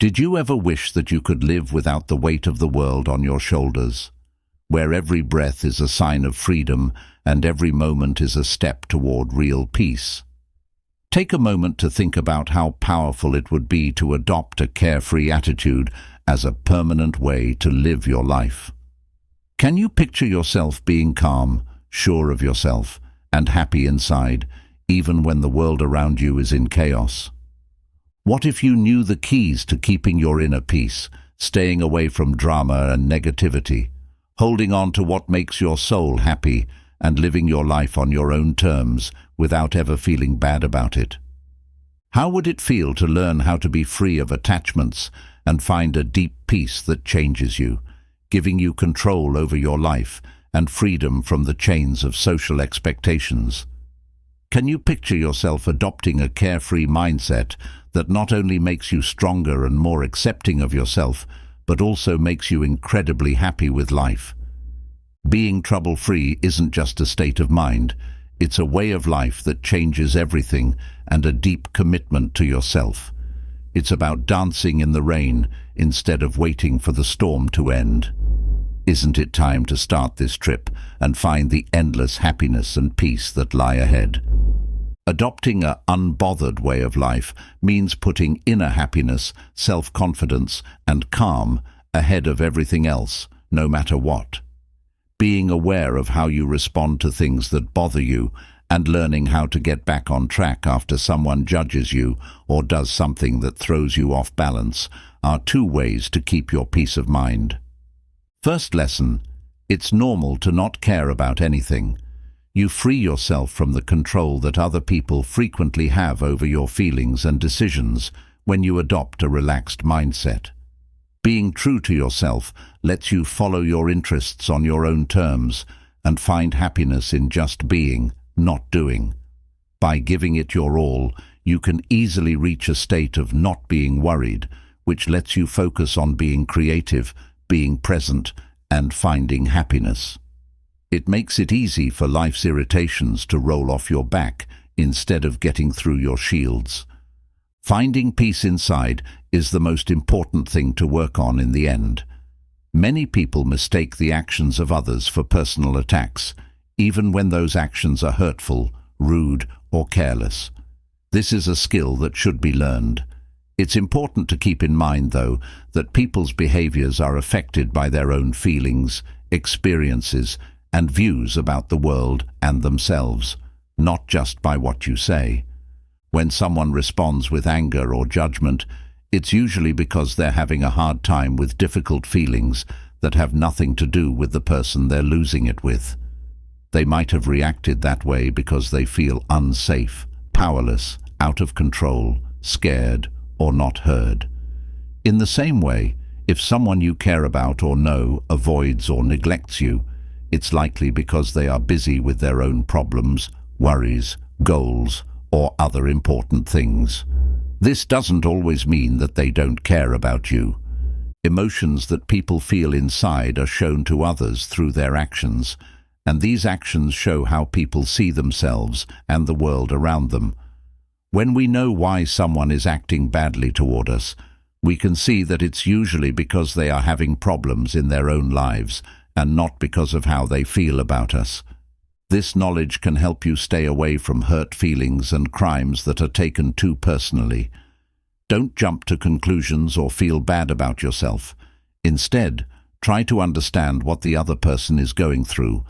Did you ever wish that you could live without the weight of the world on your shoulders, where every breath is a sign of freedom and every moment is a step toward real peace? Take a moment to think about how powerful it would be to adopt a carefree attitude as a permanent way to live your life. Can you picture yourself being calm, sure of yourself, and happy inside, even when the world around you is in chaos? What if you knew the keys to keeping your inner peace, staying away from drama and negativity, holding on to what makes your soul happy, and living your life on your own terms without ever feeling bad about it? How would it feel to learn how to be free of attachments and find a deep peace that changes you, giving you control over your life and freedom from the chains of social expectations? Can you picture yourself adopting a carefree mindset that not only makes you stronger and more accepting of yourself, but also makes you incredibly happy with life? Being trouble-free isn't just a state of mind, it's a way of life that changes everything and a deep commitment to yourself. It's about dancing in the rain instead of waiting for the storm to end. Isn't it time to start this trip and find the endless happiness and peace that lie ahead? Adopting an unbothered way of life means putting inner happiness, self-confidence, and calm ahead of everything else, no matter what. Being aware of how you respond to things that bother you and learning how to get back on track after someone judges you or does something that throws you off balance are two ways to keep your peace of mind. First lesson: it's normal to not care about anything. You free yourself from the control that other people frequently have over your feelings and decisions when you adopt a relaxed mindset. Being true to yourself lets you follow your interests on your own terms and find happiness in just being, not doing. By giving it your all, you can easily reach a state of not being worried, which lets you focus on being creative, being present, and finding happiness. It makes it easy for life's irritations to roll off your back instead of getting through your shields. Finding peace inside is the most important thing to work on in the end. Many people mistake the actions of others for personal attacks, even when those actions are hurtful, rude, or careless. This is a skill that should be learned. It's important to keep in mind, though, that people's behaviors are affected by their own feelings, experiences, and views about the world and themselves, not just by what you say. When someone responds with anger or judgment, it's usually because they're having a hard time with difficult feelings that have nothing to do with the person they're losing it with. They might have reacted that way because they feel unsafe, powerless, out of control, scared, or not heard. In the same way, if someone you care about or know avoids or neglects you, it's likely because they are busy with their own problems, worries, goals, or other important things. This doesn't always mean that they don't care about you. Emotions that people feel inside are shown to others through their actions, and these actions show how people see themselves and the world around them. When we know why someone is acting badly toward us, we can see that it's usually because they are having problems in their own lives and not because of how they feel about us. This knowledge can help you stay away from hurt feelings and crimes that are taken too personally. Don't jump to conclusions or feel bad about yourself. Instead, try to understand what the other person is going through.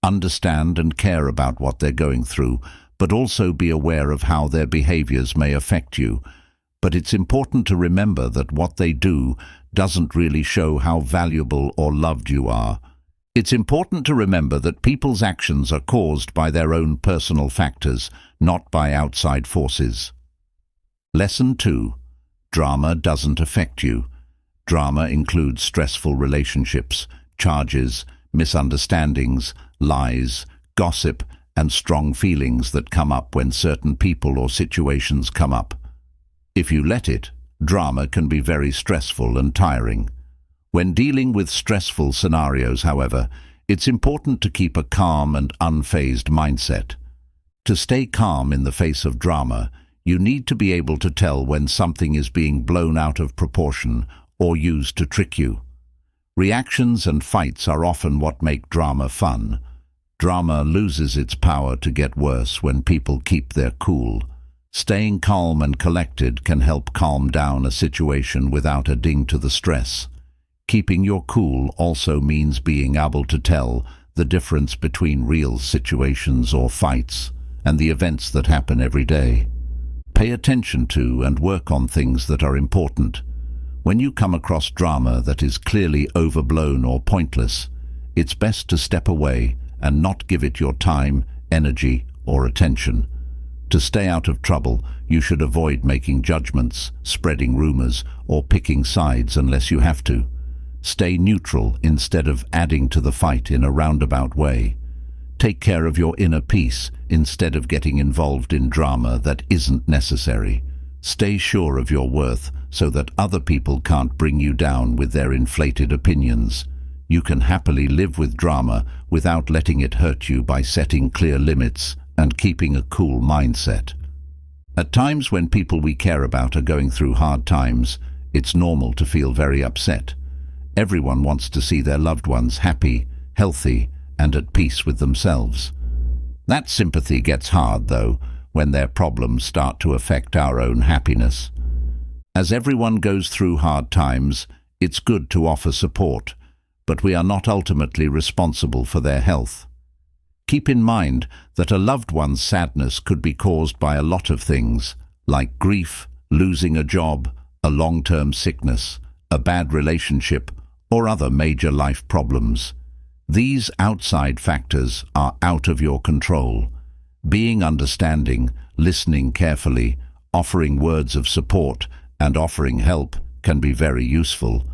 Understand and care about what they're going through, but also be aware of how their behaviors may affect you. But it's important to remember that what they do doesn't really show how valuable or loved you are. It's important to remember that people's actions are caused by their own personal factors, not by outside forces. Lesson 2. Drama doesn't affect you. Drama includes stressful relationships, charges, misunderstandings, lies, gossip, and strong feelings that come up when certain people or situations come up. If you let it, drama can be very stressful and tiring. When dealing with stressful scenarios, however, it's important to keep a calm and unfazed mindset. To stay calm in the face of drama, You need to be able to tell when something is being blown out of proportion or used to trick you. Reactions and fights are often what make drama fun. Drama loses its power to get worse when people keep their cool. Staying calm and collected can help calm down a situation without adding to the stress. Keeping your cool also means being able to tell the difference between real situations or fights and the events that happen every day. Pay attention to and work on things that are important. When you come across drama that is clearly overblown or pointless, it's best to step away and not give it your time, energy, or attention. To stay out of trouble, you should avoid making judgments, spreading rumors, or picking sides unless you have to. Stay neutral instead of adding to the fight in a roundabout way. Take care of your inner peace instead of getting involved in drama that isn't necessary. Stay sure of your worth so that other people can't bring you down with their inflated opinions. You can happily live with drama without letting it hurt you by setting clear limits and keeping a cool mindset. At times when people we care about are going through hard times, it's normal to feel very upset. Everyone wants to see their loved ones happy, healthy, and at peace with themselves. That sympathy gets hard, though, when their problems start to affect our own happiness. As everyone goes through hard times, it's good to offer support, but we are not ultimately responsible for their health. Keep in mind that a loved one's sadness could be caused by a lot of things, like grief, losing a job, a long-term sickness, a bad relationship, or other major life problems. These outside factors are out of your control. Being understanding, listening carefully, offering words of support, and offering help can be very useful.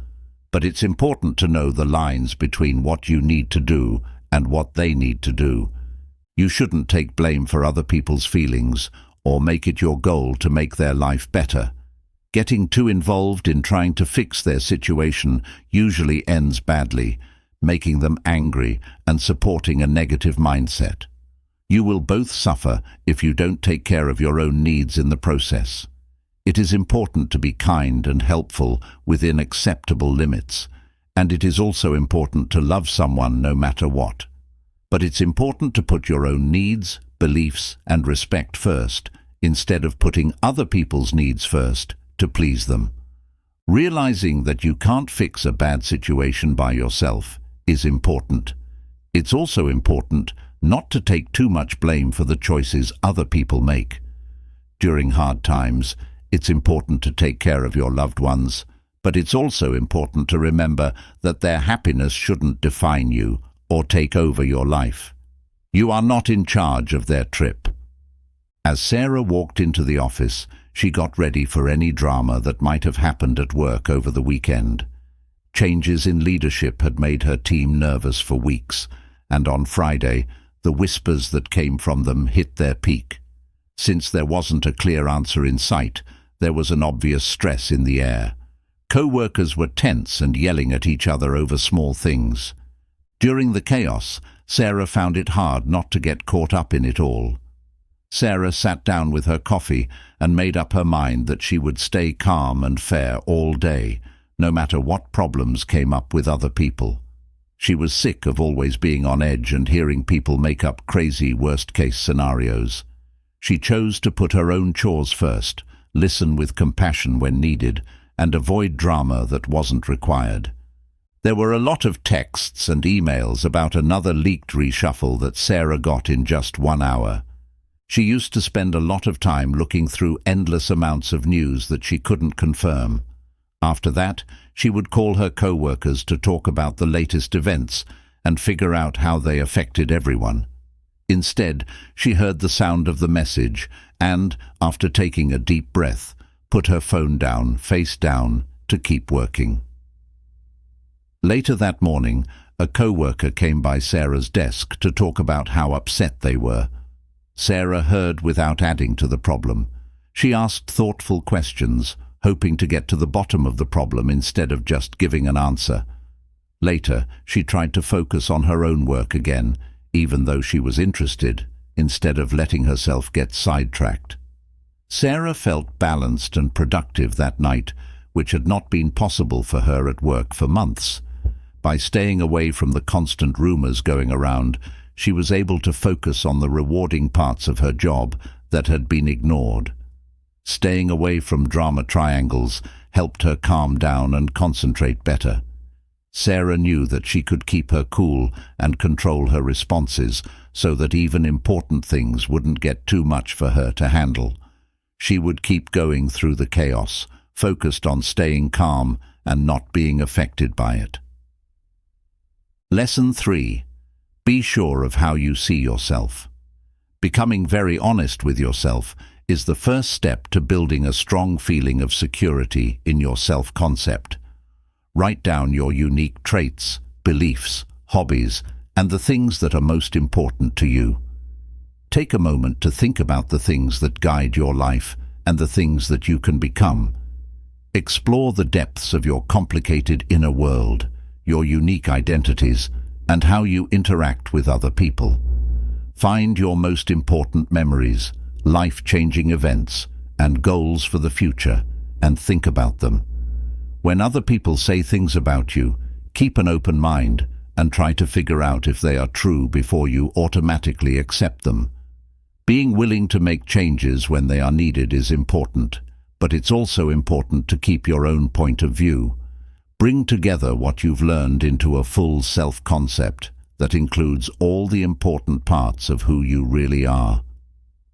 But it's important to know the lines between what you need to do and what they need to do. You shouldn't take blame for other people's feelings or make it your goal to make their life better. Getting too involved in trying to fix their situation usually ends badly, making them angry and supporting a negative mindset. You will both suffer if you don't take care of your own needs in the process. It is important to be kind and helpful within acceptable limits, and it is also important to love someone no matter what. But it's important to put your own needs, beliefs, and respect first, instead of putting other people's needs first to please them. Realizing that you can't fix a bad situation by yourself is important. It's also important not to take too much blame for the choices other people make. During hard times, it's important to take care of your loved ones, but it's also important to remember that their happiness shouldn't define you or take over your life. You are not in charge of their trip. As Sarah walked into the office, she got ready for any drama that might have happened at work over the weekend. Changes in leadership had made her team nervous for weeks, and on Friday, the whispers that came from them hit their peak. Since there wasn't a clear answer in sight, there was an obvious stress in the air. Co-workers were tense and yelling at each other over small things. During the chaos, Sarah found it hard not to get caught up in it all. Sarah sat down with her coffee and made up her mind that she would stay calm and fair all day, no matter what problems came up with other people. She was sick of always being on edge and hearing people make up crazy worst-case scenarios. She chose to put her own chores first, listen with compassion when needed, and avoid drama that wasn't required. There were a lot of texts and emails about another leaked reshuffle that Sarah got in just 1 hour. She used to spend a lot of time looking through endless amounts of news that she couldn't confirm. After that, she would call her co-workers to talk about the latest events and figure out how they affected everyone. Instead, she heard the sound of the message and, after taking a deep breath, put her phone down, face down, to keep working. Later that morning, a co-worker came by Sarah's desk to talk about how upset they were. Sarah heard without adding to the problem. She asked thoughtful questions, hoping to get to the bottom of the problem instead of just giving an answer. Later, she tried to focus on her own work again, even though she was interested, instead of letting herself get sidetracked. Sarah felt balanced and productive that night, which had not been possible for her at work for months. By staying away from the constant rumors going around, she was able to focus on the rewarding parts of her job that had been ignored. Staying away from drama triangles helped her calm down and concentrate better. Sarah knew that she could keep her cool and control her responses so that even important things wouldn't get too much for her to handle. She would keep going through the chaos, focused on staying calm and not being affected by it. Lesson 3. Be sure of how you see yourself. Becoming very honest with yourself is the first step to building a strong feeling of security in your self-concept. Write down your unique traits, beliefs, hobbies, and the things that are most important to you. Take a moment to think about the things that guide your life and the things that you can become. Explore the depths of your complicated inner world, your unique identities, and how you interact with other people. Find your most important memories, life-changing events, and goals for the future, and think about them. When other people say things about you, keep an open mind and try to figure out if they are true before you automatically accept them. Being willing to make changes when they are needed is important, but it's also important to keep your own point of view. Bring together what you've learned into a full self-concept that includes all the important parts of who you really are.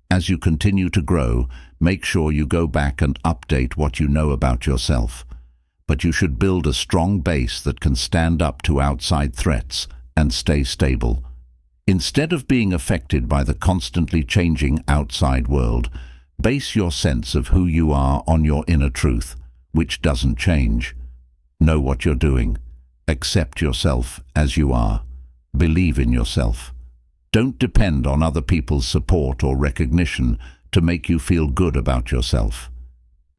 As you continue to grow, make sure you go back and update what you know about yourself. But you should build a strong base that can stand up to outside threats and stay stable. Instead of being affected by the constantly changing outside world, base your sense of who you are on your inner truth, which doesn't change. Know what you're doing. Accept yourself as you are. Believe in yourself. Don't depend on other people's support or recognition to make you feel good about yourself.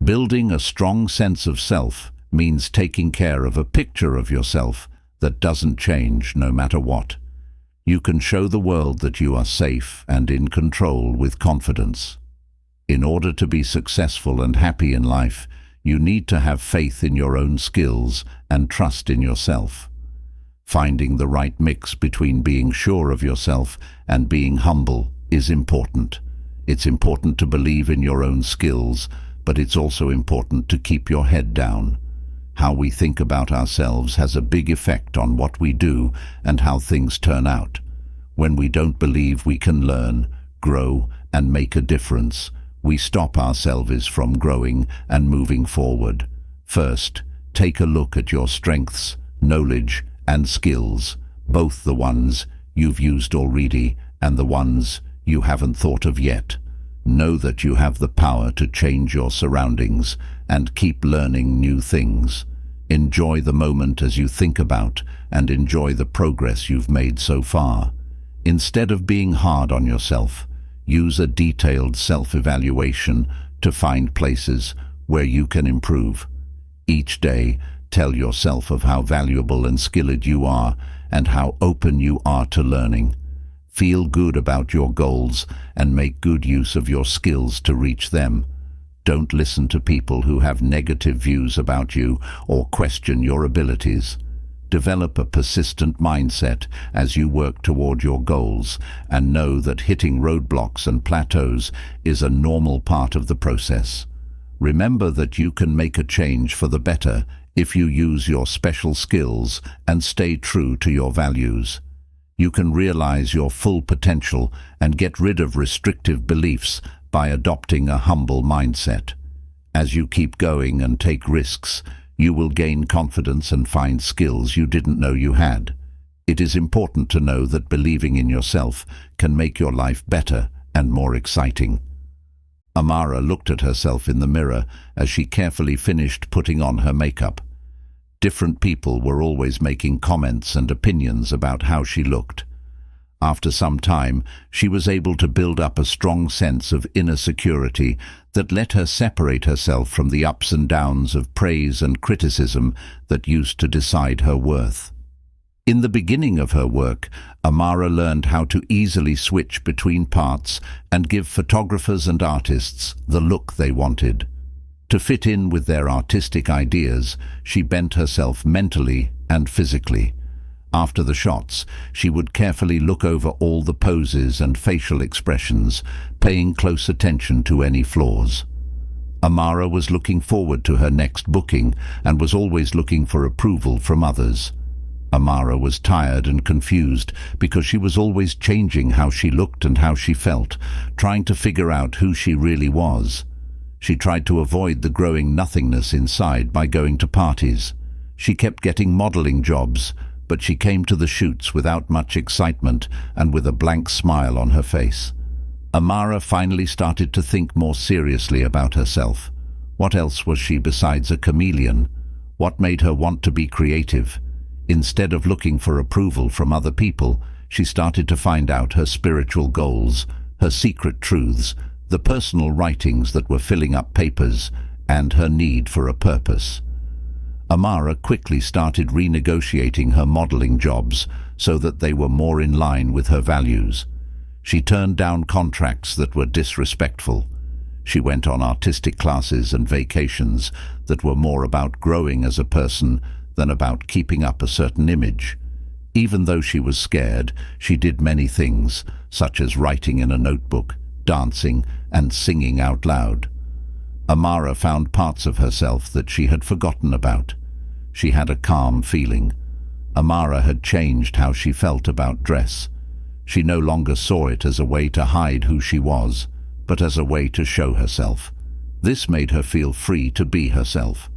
Building a strong sense of self means taking care of a picture of yourself that doesn't change no matter what. You can show the world that you are safe and in control with confidence. In order to be successful and happy in life, you need to have faith in your own skills and trust in yourself. Finding the right mix between being sure of yourself and being humble is important. It's important to believe in your own skills, but it's also important to keep your head down. How we think about ourselves has a big effect on what we do and how things turn out. When we don't believe we can learn, grow, and make a difference, we stop ourselves from growing and moving forward. First, take a look at your strengths, knowledge, and skills, both the ones you've used already and the ones you haven't thought of yet. Know that you have the power to change your surroundings and keep learning new things. Enjoy the moment as you think about and enjoy the progress you've made so far. Instead of being hard on yourself, use a detailed self-evaluation to find places where you can improve. Each day, tell yourself of how valuable and skilled you are and how open you are to learning. Feel good about your goals and make good use of your skills to reach them. Don't listen to people who have negative views about you or question your abilities. Develop a persistent mindset as you work toward your goals and know that hitting roadblocks and plateaus is a normal part of the process. Remember that you can make a change for the better if you use your special skills and stay true to your values. You can realize your full potential and get rid of restrictive beliefs by adopting a humble mindset. As you keep going and take risks, you will gain confidence and find skills you didn't know you had. It is important to know that believing in yourself can make your life better and more exciting. Amara looked at herself in the mirror as she carefully finished putting on her makeup. Different people were always making comments and opinions about how she looked. After some time, she was able to build up a strong sense of inner security that let her separate herself from the ups and downs of praise and criticism that used to decide her worth. In the beginning of her work, Amara learned how to easily switch between parts and give photographers and artists the look they wanted. To fit in with their artistic ideas, she bent herself mentally and physically. After the shots, she would carefully look over all the poses and facial expressions, paying close attention to any flaws. Amara was looking forward to her next booking and was always looking for approval from others. Amara was tired and confused because she was always changing how she looked and how she felt, trying to figure out who she really was. She tried to avoid the growing nothingness inside by going to parties. She kept getting modeling jobs, but she came to the shoots without much excitement and with a blank smile on her face. Amara finally started to think more seriously about herself. What else was she besides a chameleon? What made her want to be creative? Instead of looking for approval from other people, she started to find out her spiritual goals, her secret truths, the personal writings that were filling up papers, and her need for a purpose. Amara quickly started renegotiating her modeling jobs so that they were more in line with her values. She turned down contracts that were disrespectful. She went on artistic classes and vacations that were more about growing as a person than about keeping up a certain image. Even though she was scared, she did many things, such as writing in a notebook, dancing, and singing out loud. Amara found parts of herself that she had forgotten about. She had a calm feeling. Amara had changed how she felt about dress. She no longer saw it as a way to hide who she was, but as a way to show herself. This made her feel free to be herself.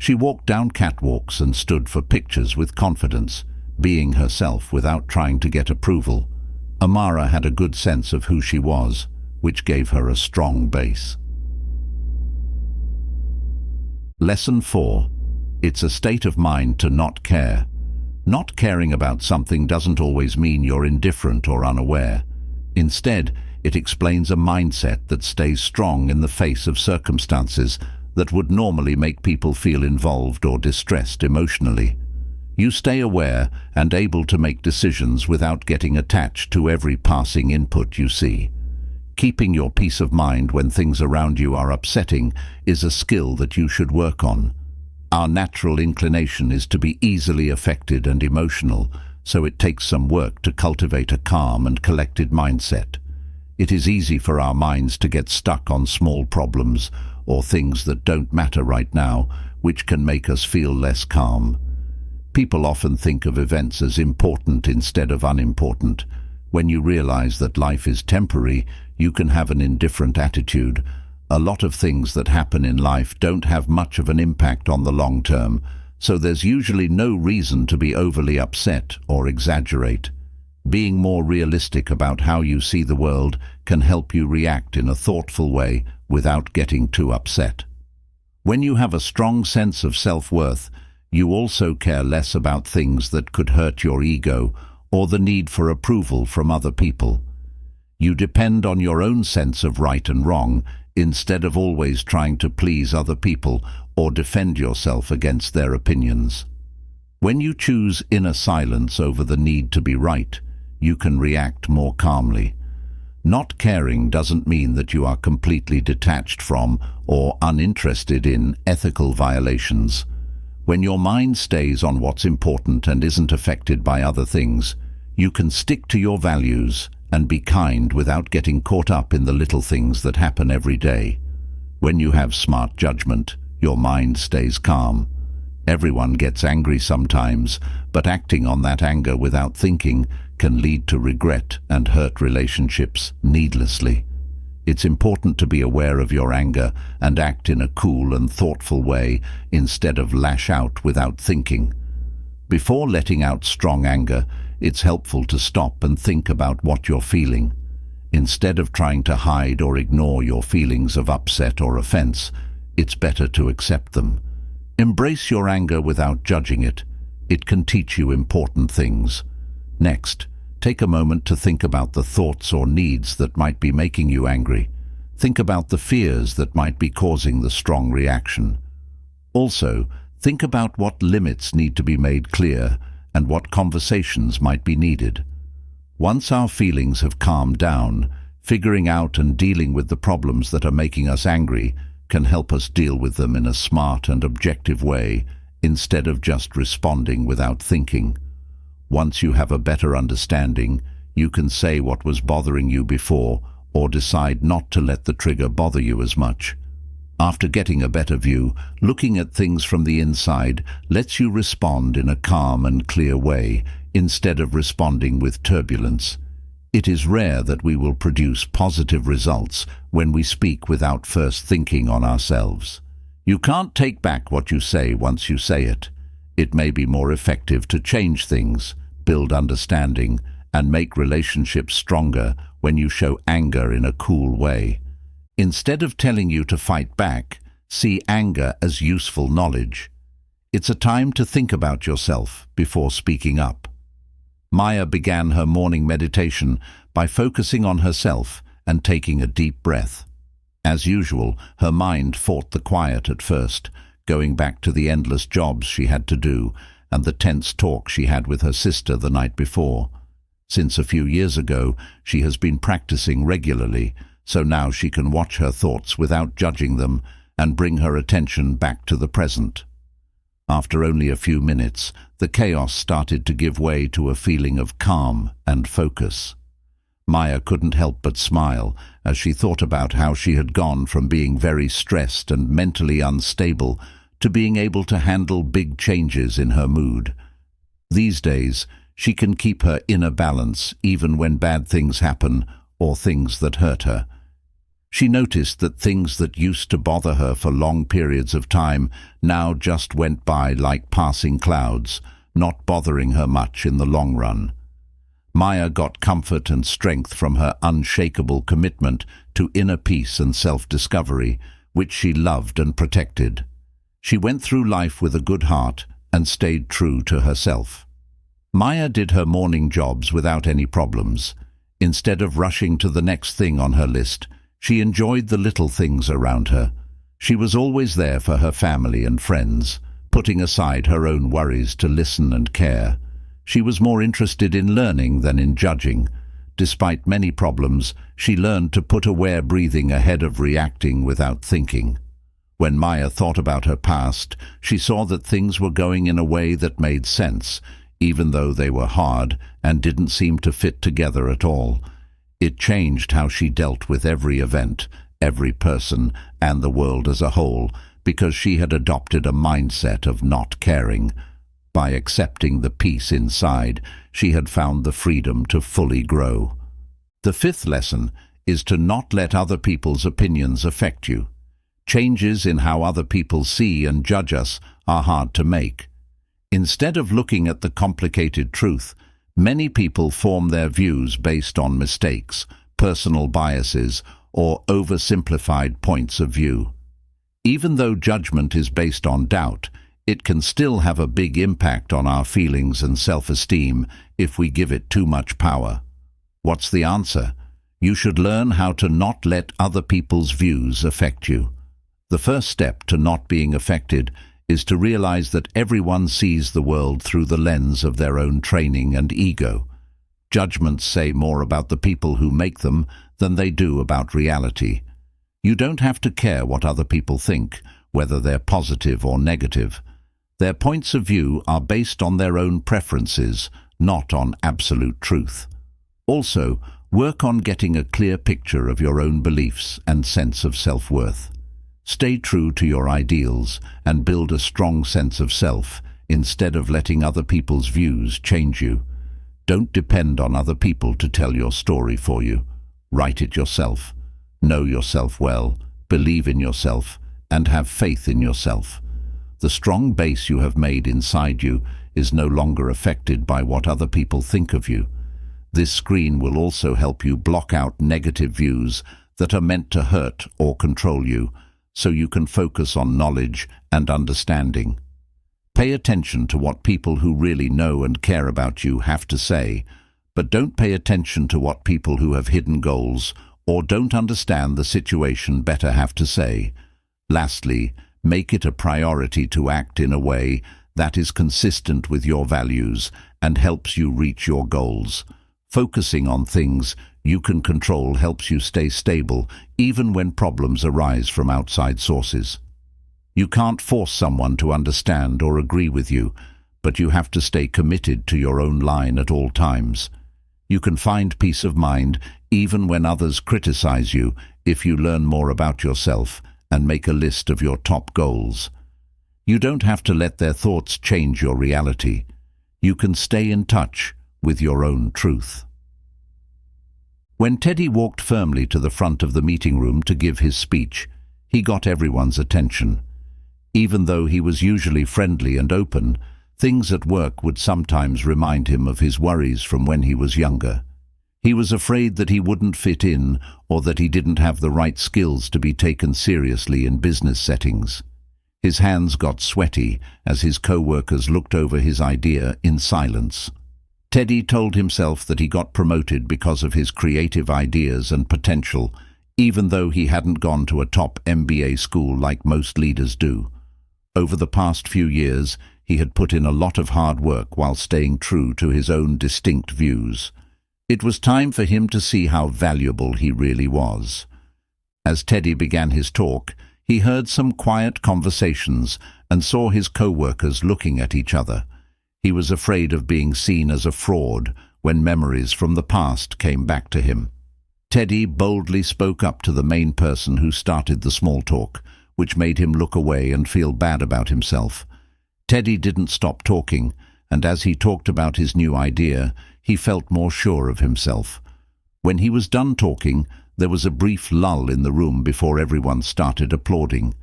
She walked down catwalks and stood for pictures with confidence, being herself without trying to get approval. Amara had a good sense of who she was, which gave her a strong base. Lesson 4. It's a state of mind to not care. Not caring about something doesn't always mean you're indifferent or unaware. Instead, it explains a mindset that stays strong in the face of circumstances that would normally make people feel involved or distressed emotionally. You stay aware and able to make decisions without getting attached to every passing input you see. Keeping your peace of mind when things around you are upsetting is a skill that you should work on. Our natural inclination is to be easily affected and emotional, so it takes some work to cultivate a calm and collected mindset. It is easy for our minds to get stuck on small problems or things that don't matter right now, which can make us feel less calm. People often think of events as important instead of unimportant. When you realize that life is temporary, you can have an indifferent attitude. A lot of things that happen in life don't have much of an impact on the long term, so there's usually no reason to be overly upset or exaggerate. Being more realistic about how you see the world can help you react in a thoughtful way without getting too upset. When you have a strong sense of self-worth, you also care less about things that could hurt your ego or the need for approval from other people. You depend on your own sense of right and wrong instead of always trying to please other people or defend yourself against their opinions. When you choose inner silence over the need to be right, you can react more calmly. Not caring doesn't mean that you are completely detached from or uninterested in ethical violations. When your mind stays on what's important and isn't affected by other things, you can stick to your values and be kind without getting caught up in the little things that happen every day. When you have smart judgment, your mind stays calm. Everyone gets angry sometimes, but acting on that anger without thinking can lead to regret and hurt relationships needlessly. It's important to be aware of your anger and act in a cool and thoughtful way instead of lash out without thinking. Before letting out strong anger, it's helpful to stop and think about what you're feeling. Instead of trying to hide or ignore your feelings of upset or offense, it's better to accept them. Embrace your anger without judging it. It can teach you important things. Next, take a moment to think about the thoughts or needs that might be making you angry. Think about the fears that might be causing the strong reaction. Also, think about what limits need to be made clear and what conversations might be needed. Once our feelings have calmed down, figuring out and dealing with the problems that are making us angry can help us deal with them in a smart and objective way, instead of just responding without thinking. Once you have a better understanding, you can say what was bothering you before, or decide not to let the trigger bother you as much. After getting a better view, looking at things from the inside lets you respond in a calm and clear way, instead of responding with turbulence. It is rare that we will produce positive results when we speak without first thinking on ourselves. You can't take back what you say once you say it. It may be more effective to change things, build understanding, and make relationships stronger when you show anger in a cool way. Instead of telling you to fight back, see anger as useful knowledge. It's a time to think about yourself before speaking up. Maya began her morning meditation by focusing on herself and taking a deep breath. As usual, her mind fought the quiet at first, going back to the endless jobs she had to do and the tense talk she had with her sister the night before. Since a few years ago, she has been practicing regularly, so now she can watch her thoughts without judging them and bring her attention back to the present. After only a few minutes, the chaos started to give way to a feeling of calm and focus. Maya couldn't help but smile as she thought about how she had gone from being very stressed and mentally unstable to being able to handle big changes in her mood. These days, she can keep her inner balance even when bad things happen or things that hurt her. She noticed that things that used to bother her for long periods of time now just went by like passing clouds, not bothering her much in the long run. Maya got comfort and strength from her unshakable commitment to inner peace and self-discovery, which she loved and protected. She went through life with a good heart and stayed true to herself. Maya did her morning jobs without any problems. Instead of rushing to the next thing on her list, she enjoyed the little things around her. She was always there for her family and friends, putting aside her own worries to listen and care. She was more interested in learning than in judging. Despite many problems, she learned to put aware breathing ahead of reacting without thinking. When Maya thought about her past, she saw that things were going in a way that made sense, even though they were hard and didn't seem to fit together at all. It changed how she dealt with every event, every person, and the world as a whole, because she had adopted a mindset of not caring. By accepting the peace inside, she had found the freedom to fully grow. The fifth lesson is to not let other people's opinions affect you. Changes in how other people see and judge us are hard to make. Instead of looking at the complicated truth, many people form their views based on mistakes, personal biases, or oversimplified points of view. Even though judgment is based on doubt, it can still have a big impact on our feelings and self-esteem if we give it too much power. What's the answer? You should learn how to not let other people's views affect you. The first step to not being affected is to realize that everyone sees the world through the lens of their own training and ego. Judgments say more about the people who make them than they do about reality. You don't have to care what other people think, whether they're positive or negative. Their points of view are based on their own preferences, not on absolute truth. Also, work on getting a clear picture of your own beliefs and sense of self-worth. Stay true to your ideals and build a strong sense of self instead of letting other people's views change you. Don't depend on other people to tell your story for you. Write it yourself. Know yourself well, believe in yourself, and have faith in yourself. The strong base you have made inside you is no longer affected by what other people think of you. This screen will also help you block out negative views that are meant to hurt or control you, so you can focus on knowledge and understanding. Pay attention to what people who really know and care about you have to say, but don't pay attention to what people who have hidden goals or don't understand the situation better have to say. Lastly, make it a priority to act in a way that is consistent with your values and helps you reach your goals. Focusing on things you can control helps you stay stable even when problems arise from outside sources. You can't force someone to understand or agree with you, but you have to stay committed to your own line at all times. You can find peace of mind even when others criticize you if you learn more about yourself and make a list of your top goals. You don't have to let their thoughts change your reality. You can stay in touch with your own truth. When Teddy walked firmly to the front of the meeting room to give his speech, he got everyone's attention. Even though he was usually friendly and open, things at work would sometimes remind him of his worries from when he was younger. He was afraid that he wouldn't fit in or that he didn't have the right skills to be taken seriously in business settings. His hands got sweaty as his co-workers looked over his idea in silence. Teddy told himself that he got promoted because of his creative ideas and potential, even though he hadn't gone to a top MBA school like most leaders do. Over the past few years, he had put in a lot of hard work while staying true to his own distinct views. It was time for him to see how valuable he really was. As Teddy began his talk, he heard some quiet conversations and saw his co-workers looking at each other. He was afraid of being seen as a fraud when memories from the past came back to him. Teddy boldly spoke up to the main person who started the small talk, which made him look away and feel bad about himself. Teddy didn't stop talking, and as he talked about his new idea, he felt more sure of himself. When he was done talking, there was a brief lull in the room before everyone started applauding.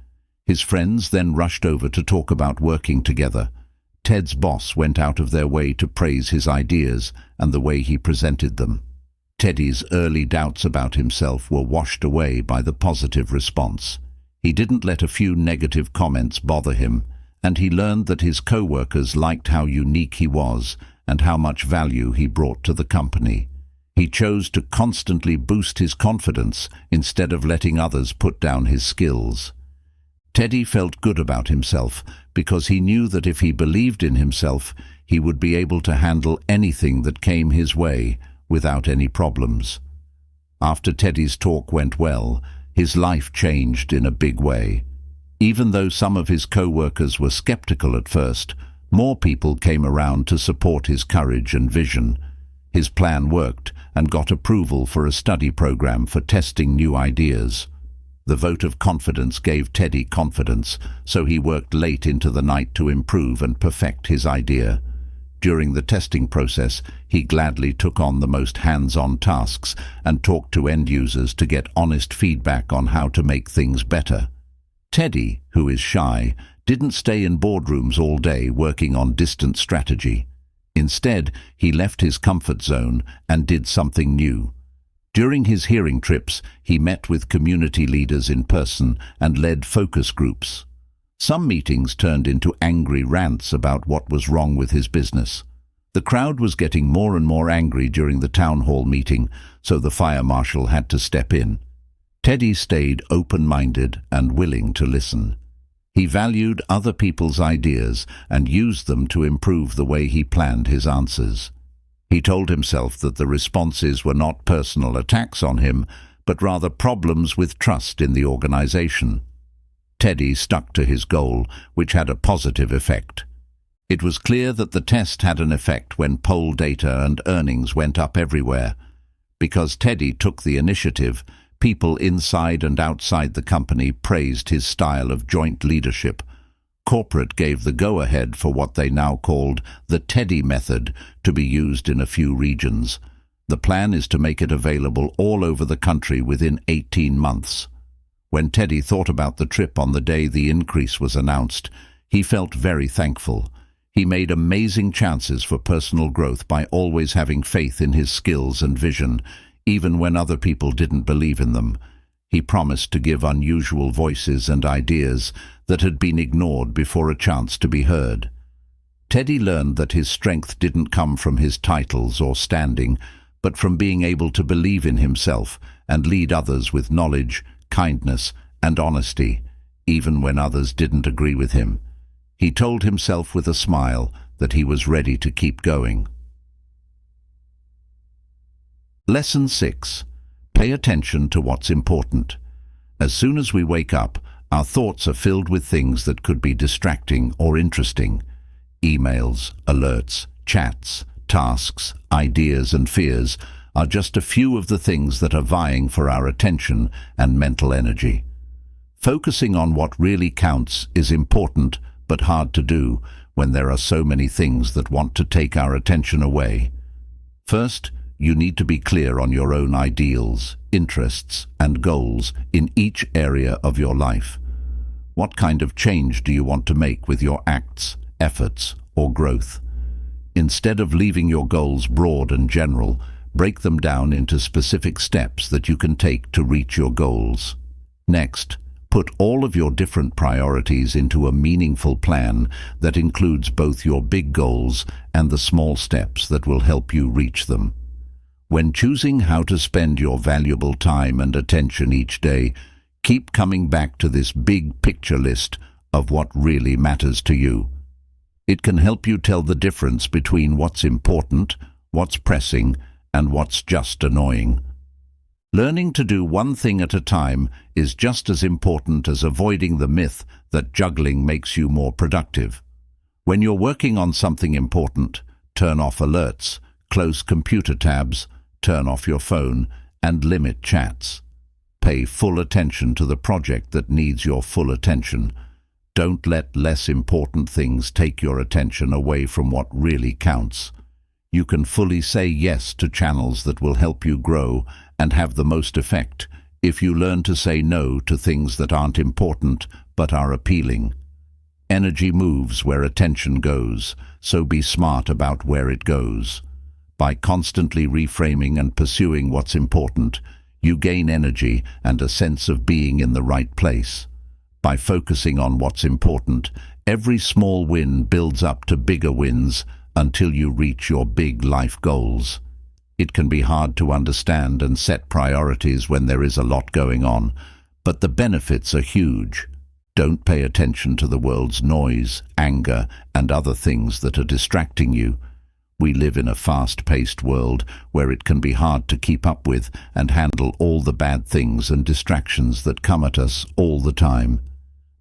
His friends then rushed over to talk about working together. Ted's boss went out of their way to praise his ideas and the way he presented them. Teddy's early doubts about himself were washed away by the positive response. He didn't let a few negative comments bother him, and he learned that his co-workers liked how unique he was and how much value he brought to the company. He chose to constantly boost his confidence instead of letting others put down his skills. Teddy felt good about himself because he knew that if he believed in himself, he would be able to handle anything that came his way without any problems. After Teddy's talk went well, his life changed in a big way. Even though some of his co-workers were skeptical at first, more people came around to support his courage and vision. His plan worked and got approval for a study program for testing new ideas. The vote of confidence gave Teddy confidence, so he worked late into the night to improve and perfect his idea. During the testing process, he gladly took on the most hands-on tasks and talked to end users to get honest feedback on how to make things better. Teddy, who is shy, didn't stay in boardrooms all day working on distant strategy. Instead, he left his comfort zone and did something new. During his hearing trips, he met with community leaders in person and led focus groups. Some meetings turned into angry rants about what was wrong with his business. The crowd was getting more and more angry during the town hall meeting, so the fire marshal had to step in. Teddy stayed open-minded and willing to listen. He valued other people's ideas and used them to improve the way he planned his answers. He told himself that the responses were not personal attacks on him, but rather problems with trust in the organization. Teddy stuck to his goal, which had a positive effect. It was clear that the test had an effect when poll data and earnings went up everywhere. Because Teddy took the initiative, people inside and outside the company praised his style of joint leadership. Corporate gave the go-ahead for what they now called the Teddy method to be used in a few regions. The plan is to make it available all over the country within 18 months. When Teddy thought about the trip on the day the increase was announced, he felt very thankful. He made amazing chances for personal growth by always having faith in his skills and vision, even when other people didn't believe in them. He promised to give unusual voices and ideas that had been ignored before a chance to be heard. Teddy learned that his strength didn't come from his titles or standing, but from being able to believe in himself and lead others with knowledge, kindness, and honesty, even when others didn't agree with him. He told himself with a smile that he was ready to keep going. Lesson 6. Pay attention to what's important. As soon as we wake up, our thoughts are filled with things that could be distracting or interesting. Emails, alerts, chats, tasks, ideas and fears are just a few of the things that are vying for our attention and mental energy. Focusing on what really counts is important but hard to do when there are so many things that want to take our attention away. First, you need to be clear on your own ideals, interests, and goals in each area of your life. What kind of change do you want to make with your acts, efforts, or growth? Instead of leaving your goals broad and general, break them down into specific steps that you can take to reach your goals. Next, put all of your different priorities into a meaningful plan that includes both your big goals and the small steps that will help you reach them. When choosing how to spend your valuable time and attention each day, keep coming back to this big picture list of what really matters to you. It can help you tell the difference between what's important, what's pressing, and what's just annoying. Learning to do one thing at a time is just as important as avoiding the myth that juggling makes you more productive. When you're working on something important, turn off alerts, close computer tabs, turn off your phone, and limit chats. Pay full attention to the project that needs your full attention. Don't let less important things take your attention away from what really counts. You can fully say yes to channels that will help you grow and have the most effect if you learn to say no to things that aren't important but are appealing. Energy moves where attention goes, so be smart about where it goes. By constantly reframing and pursuing what's important, you gain energy and a sense of being in the right place. By focusing on what's important, every small win builds up to bigger wins until you reach your big life goals. It can be hard to understand and set priorities when there is a lot going on, but the benefits are huge. Don't pay attention to the world's noise, anger, and other things that are distracting you. We live in a fast-paced world where it can be hard to keep up with and handle all the bad things and distractions that come at us all the time.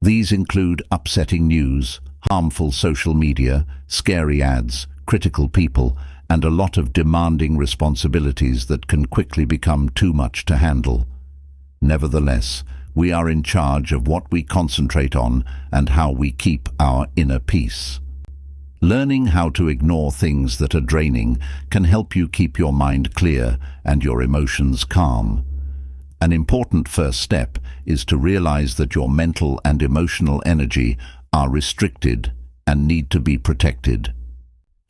These include upsetting news, harmful social media, scary ads, critical people, and a lot of demanding responsibilities that can quickly become too much to handle. Nevertheless, we are in charge of what we concentrate on and how we keep our inner peace. Learning how to ignore things that are draining can help you keep your mind clear and your emotions calm. An important first step is to realize that your mental and emotional energy are restricted and need to be protected.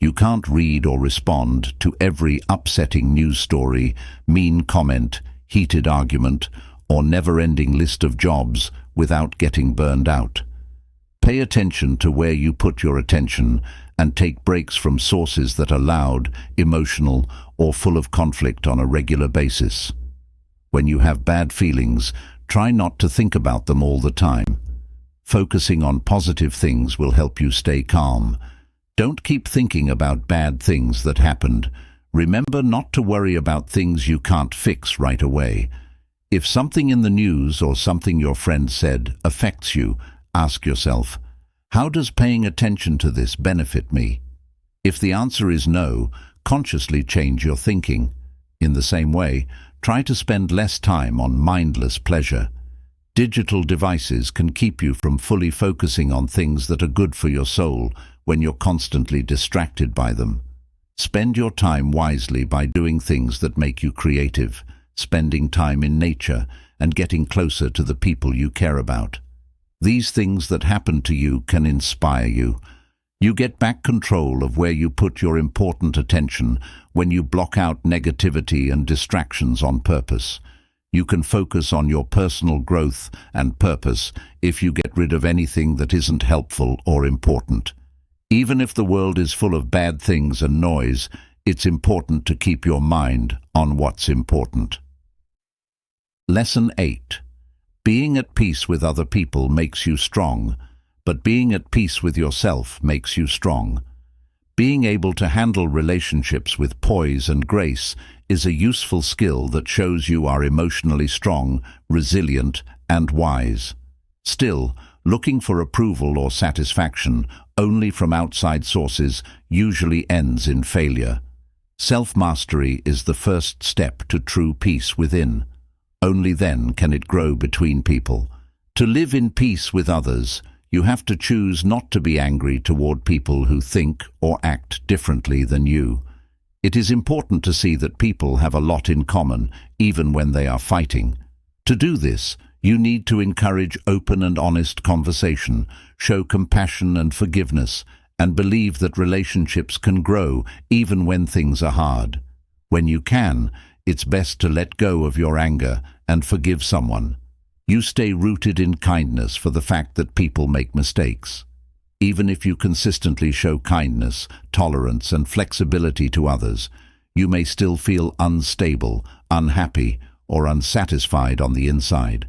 You can't read or respond to every upsetting news story, mean comment, heated argument, or never-ending list of jobs without getting burned out. Pay attention to where you put your attention and take breaks from sources that are loud, emotional, or full of conflict on a regular basis. When you have bad feelings, try not to think about them all the time. Focusing on positive things will help you stay calm. Don't keep thinking about bad things that happened. Remember not to worry about things you can't fix right away. If something in the news or something your friend said affects you, ask yourself, how does paying attention to this benefit me? If the answer is no, consciously change your thinking. In the same way, try to spend less time on mindless pleasure. Digital devices can keep you from fully focusing on things that are good for your soul when you're constantly distracted by them. Spend your time wisely by doing things that make you creative, spending time in nature, and getting closer to the people you care about. These things that happen to you can inspire you. You get back control of where you put your important attention when you block out negativity and distractions on purpose. You can focus on your personal growth and purpose if you get rid of anything that isn't helpful or important. Even if the world is full of bad things and noise, it's important to keep your mind on what's important. Lesson 8. Being at peace with other people makes you strong. but being at peace with yourself makes you strong. Being able to handle relationships with poise and grace is a useful skill that shows you are emotionally strong, resilient, and wise. Still, looking for approval or satisfaction only from outside sources usually ends in failure. Self-mastery is the first step to true peace within. Only then can it grow between people. To live in peace with others, you have to choose not to be angry toward people who think or act differently than you. It is important to see that people have a lot in common, even when they are fighting. To do this, you need to encourage open and honest conversation, show compassion and forgiveness, and believe that relationships can grow even when things are hard. When you can, it's best to let go of your anger and forgive someone. You stay rooted in kindness for the fact that people make mistakes. Even if you consistently show kindness, tolerance, and flexibility to others, you may still feel unstable, unhappy, or unsatisfied on the inside.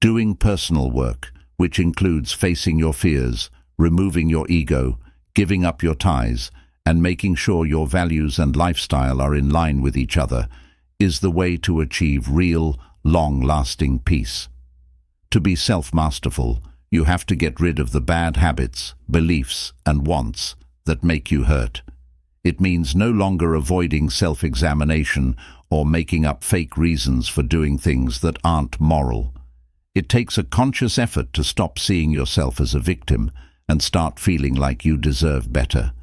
Doing personal work, which includes facing your fears, removing your ego, giving up your ties, and making sure your values and lifestyle are in line with each other, is the way to achieve real, long-lasting peace. To be self-masterful, you have to get rid of the bad habits, beliefs, and wants that make you hurt. It means no longer avoiding self-examination or making up fake reasons for doing things that aren't moral. It takes a conscious effort to stop seeing yourself as a victim and start feeling like you deserve better.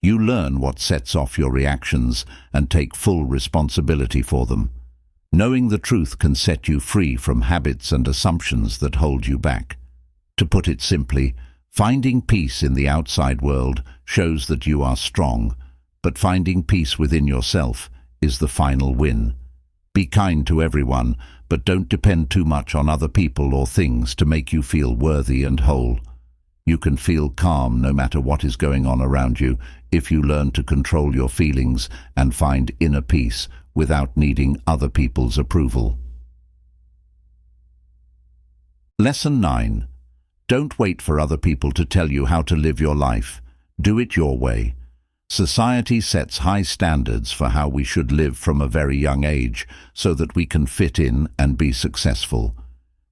You learn what sets off your reactions and take full responsibility for them. Knowing the truth can set you free from habits and assumptions that hold you back. To put it simply, finding peace in the outside world shows that you are strong, but finding peace within yourself is the final win. Be kind to everyone, but don't depend too much on other people or things to make you feel worthy and whole. You can feel calm no matter what is going on around you if you learn to control your feelings and find inner peace without needing other people's approval. Lesson 9. Don't wait for other people to tell you how to live your life. Do it your way. Society sets high standards for how we should live from a very young age so that we can fit in and be successful.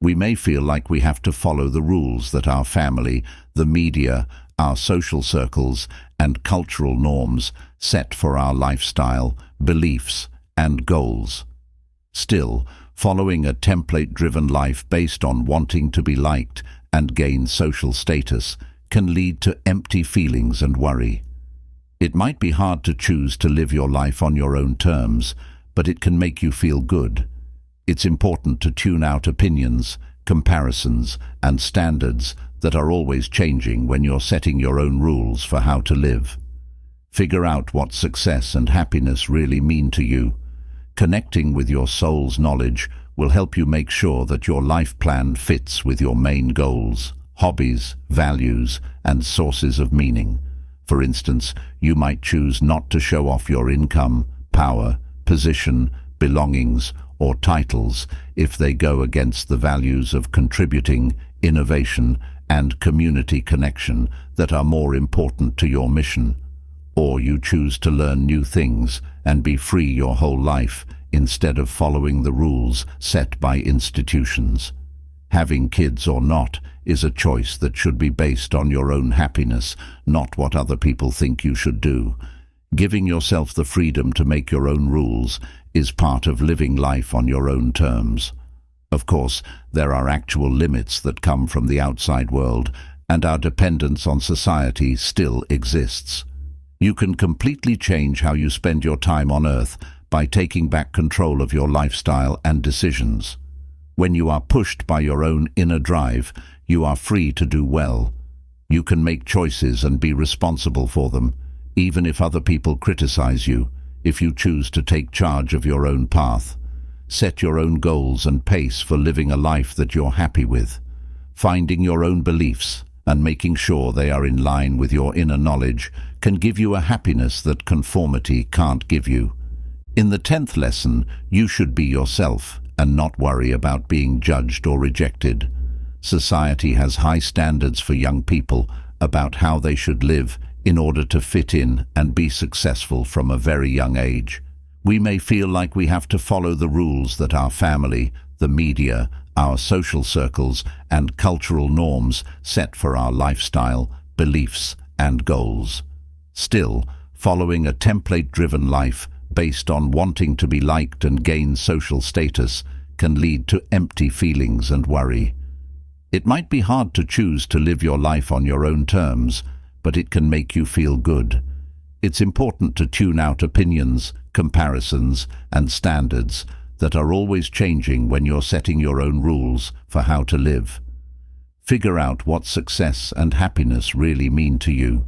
We may feel like we have to follow the rules that our family, the media, our social circles, and cultural norms set for our lifestyle, beliefs, and goals. Still, following a template-driven life based on wanting to be liked and gain social status can lead to empty feelings and worry. It might be hard to choose to live your life on your own terms, but it can make you feel good. It's important to tune out opinions, comparisons, and standards that are always changing when you're setting your own rules for how to live. Figure out what success and happiness really mean to you. Connecting with your soul's knowledge will help you make sure that your life plan fits with your main goals, hobbies, values, and sources of meaning. For instance, you might choose not to show off your income, power, position, belongings, or titles if they go against the values of contributing, innovation, and community connection that are more important to your mission. Or you choose to learn new things and be free your whole life instead of following the rules set by institutions. Having kids or not is a choice that should be based on your own happiness, not what other people think you should do. Giving yourself the freedom to make your own rules is part of living life on your own terms. Of course, there are actual limits that come from the outside world, and our dependence on society still exists. You can completely change how you spend your time on Earth by taking back control of your lifestyle and decisions. When you are pushed by your own inner drive, you are free to do well. You can make choices and be responsible for them, even if other people criticize you, if you choose to take charge of your own path. Set your own goals and pace for living a life that you're happy with. Finding your own beliefs and making sure they are in line with your inner knowledge can give you a happiness that conformity can't give you. In the 10th lesson, you should be yourself and not worry about being judged or rejected. Society has high standards for young people about how they should live in order to fit in and be successful from a very young age. We may feel like we have to follow the rules that our family, the media, our social circles, and cultural norms set for our lifestyle, beliefs, and goals. Still, following a template-driven life based on wanting to be liked and gain social status can lead to empty feelings and worry. It might be hard to choose to live your life on your own terms, but it can make you feel good. It's important to tune out opinions, comparisons, and standards that are always changing when you're setting your own rules for how to live. Figure out what success and happiness really mean to you.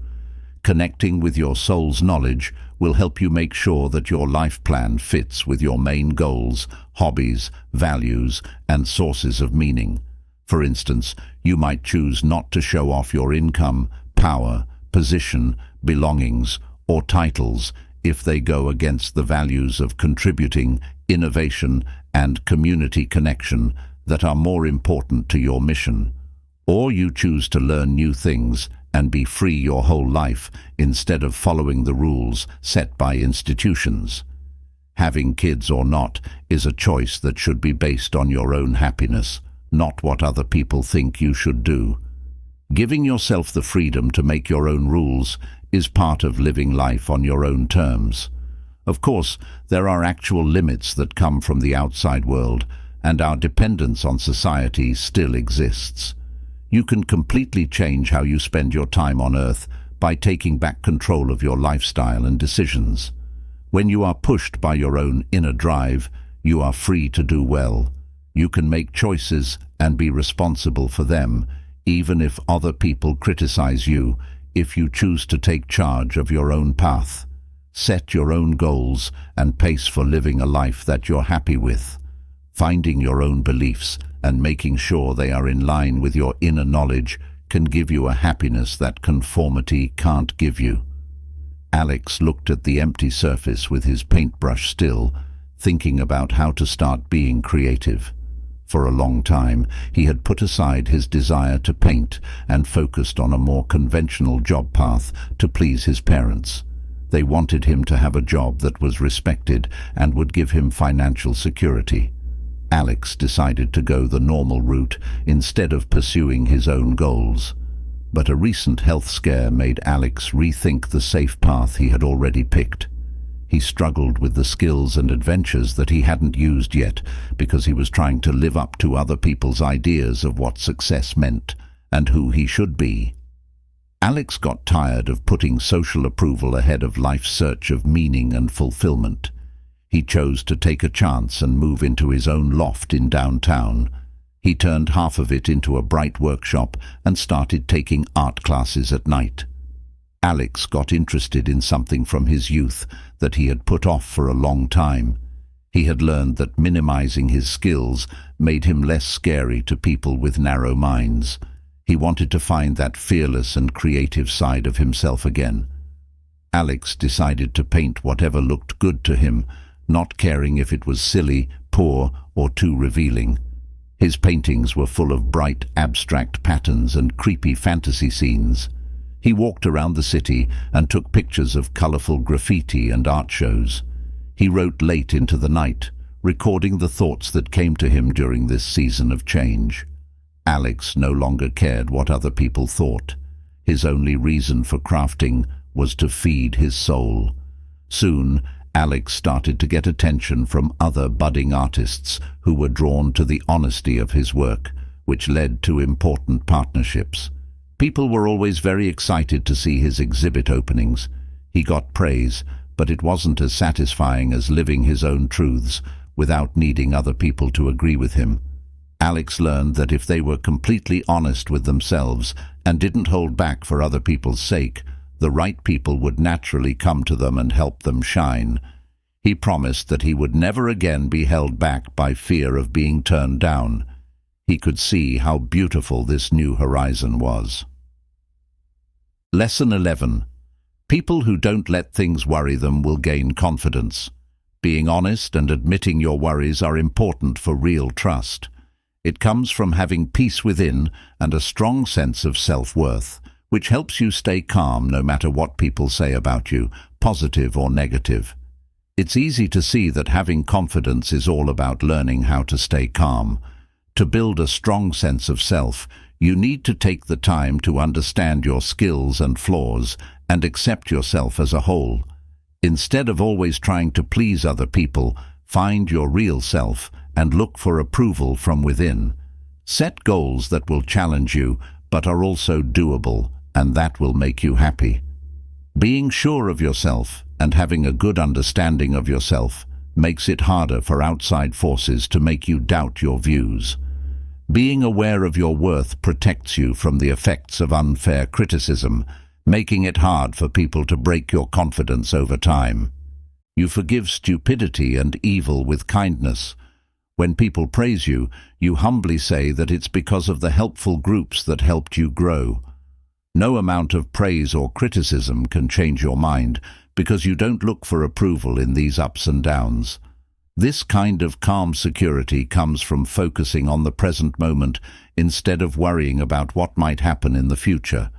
Connecting with your soul's knowledge will help you make sure that your life plan fits with your main goals, hobbies, values, and sources of meaning. For instance, you might choose not to show off your income, power, position, belongings, or titles if they go against the values of contributing, innovation, and community connection that are more important to your mission. Or you choose to learn new things and be free your whole life instead of following the rules set by institutions. Having kids or not is a choice that should be based on your own happiness, not what other people think you should do. Giving yourself the freedom to make your own rules is part of living life on your own terms. Of course, there are actual limits that come from the outside world, and our dependence on society still exists. You can completely change how you spend your time on Earth by taking back control of your lifestyle and decisions. When you are pushed by your own inner drive, you are free to do well. You can make choices and be responsible for them, even if other people criticize you, if you choose to take charge of your own path. Set your own goals and pace for living a life that you're happy with. Finding your own beliefs and making sure they are in line with your inner knowledge can give you a happiness that conformity can't give you. Alex looked at the empty surface with his paintbrush still, thinking about how to start being creative. For a long time, he had put aside his desire to paint and focused on a more conventional job path to please his parents. They wanted him to have a job that was respected and would give him financial security. Alex decided to go the normal route instead of pursuing his own goals. But a recent health scare made Alex rethink the safe path he had already picked. He struggled with the skills and adventures that he hadn't used yet because he was trying to live up to other people's ideas of what success meant and who he should be. Alex got tired of putting social approval ahead of life's search of meaning and fulfillment. He chose to take a chance and move into his own loft in downtown. He turned half of it into a bright workshop and started taking art classes at night. Alex got interested in something from his youth that he had put off for a long time. He had learned that minimizing his skills made him less scary to people with narrow minds. He wanted to find that fearless and creative side of himself again. Alex decided to paint whatever looked good to him, not caring if it was silly, poor, or too revealing. His paintings were full of bright, abstract patterns and creepy fantasy scenes. He walked around the city and took pictures of colorful graffiti and art shows. He wrote late into the night, recording the thoughts that came to him during this season of change. Alex no longer cared what other people thought. His only reason for crafting was to feed his soul. Soon, Alex started to get attention from other budding artists who were drawn to the honesty of his work, which led to important partnerships. People were always very excited to see his exhibit openings. He got praise, but it wasn't as satisfying as living his own truths without needing other people to agree with him. Alex learned that if they were completely honest with themselves and didn't hold back for other people's sake, the right people would naturally come to them and help them shine. He promised that he would never again be held back by fear of being turned down. He could see how beautiful this new horizon was. Lesson 11. People who don't let things worry them will gain confidence. Being honest and admitting your worries are important for real trust. It comes from having peace within and a strong sense of self-worth, which helps you stay calm no matter what people say about you, positive or negative. It's easy to see that having confidence is all about learning how to stay calm. To build a strong sense of self, you need to take the time to understand your skills and flaws and accept yourself as a whole. Instead of always trying to please other people, find your real self and look for approval from within. Set goals that will challenge you but are also doable, and that will make you happy. Being sure of yourself and having a good understanding of yourself makes it harder for outside forces to make you doubt your views. Being aware of your worth protects you from the effects of unfair criticism, making it hard for people to break your confidence over time. You forgive stupidity and evil with kindness. When people praise you, you humbly say that it's because of the helpful groups that helped you grow. No amount of praise or criticism can change your mind, because you don't look for approval in these ups and downs. This kind of calm security comes from focusing on the present moment instead of worrying about what might happen in the future.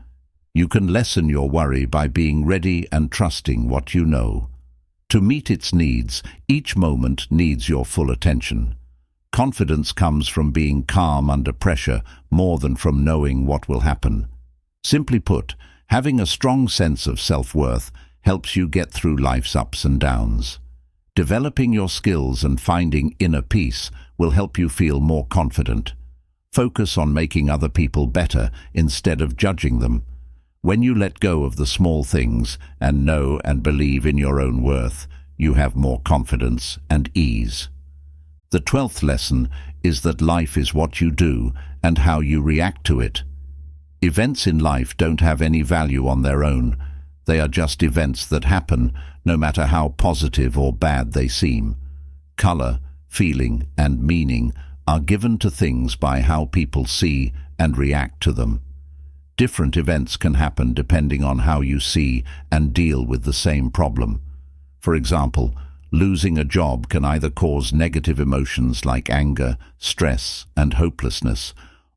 You can lessen your worry by being ready and trusting what you know. To meet its needs, each moment needs your full attention. Confidence comes from being calm under pressure more than from knowing what will happen. Simply put, having a strong sense of self-worth helps you get through life's ups and downs. Developing your skills and finding inner peace will help you feel more confident. Focus on making other people better instead of judging them. When you let go of the small things and know and believe in your own worth, you have more confidence and ease. The 12th lesson is that life is what you do and how you react to it. Events in life don't have any value on their own. They are just events that happen, no matter how positive or bad they seem. Color, feeling, and meaning are given to things by how people see and react to them. Different events can happen depending on how you see and deal with the same problem. For example, losing a job can either cause negative emotions like anger, stress, and hopelessness,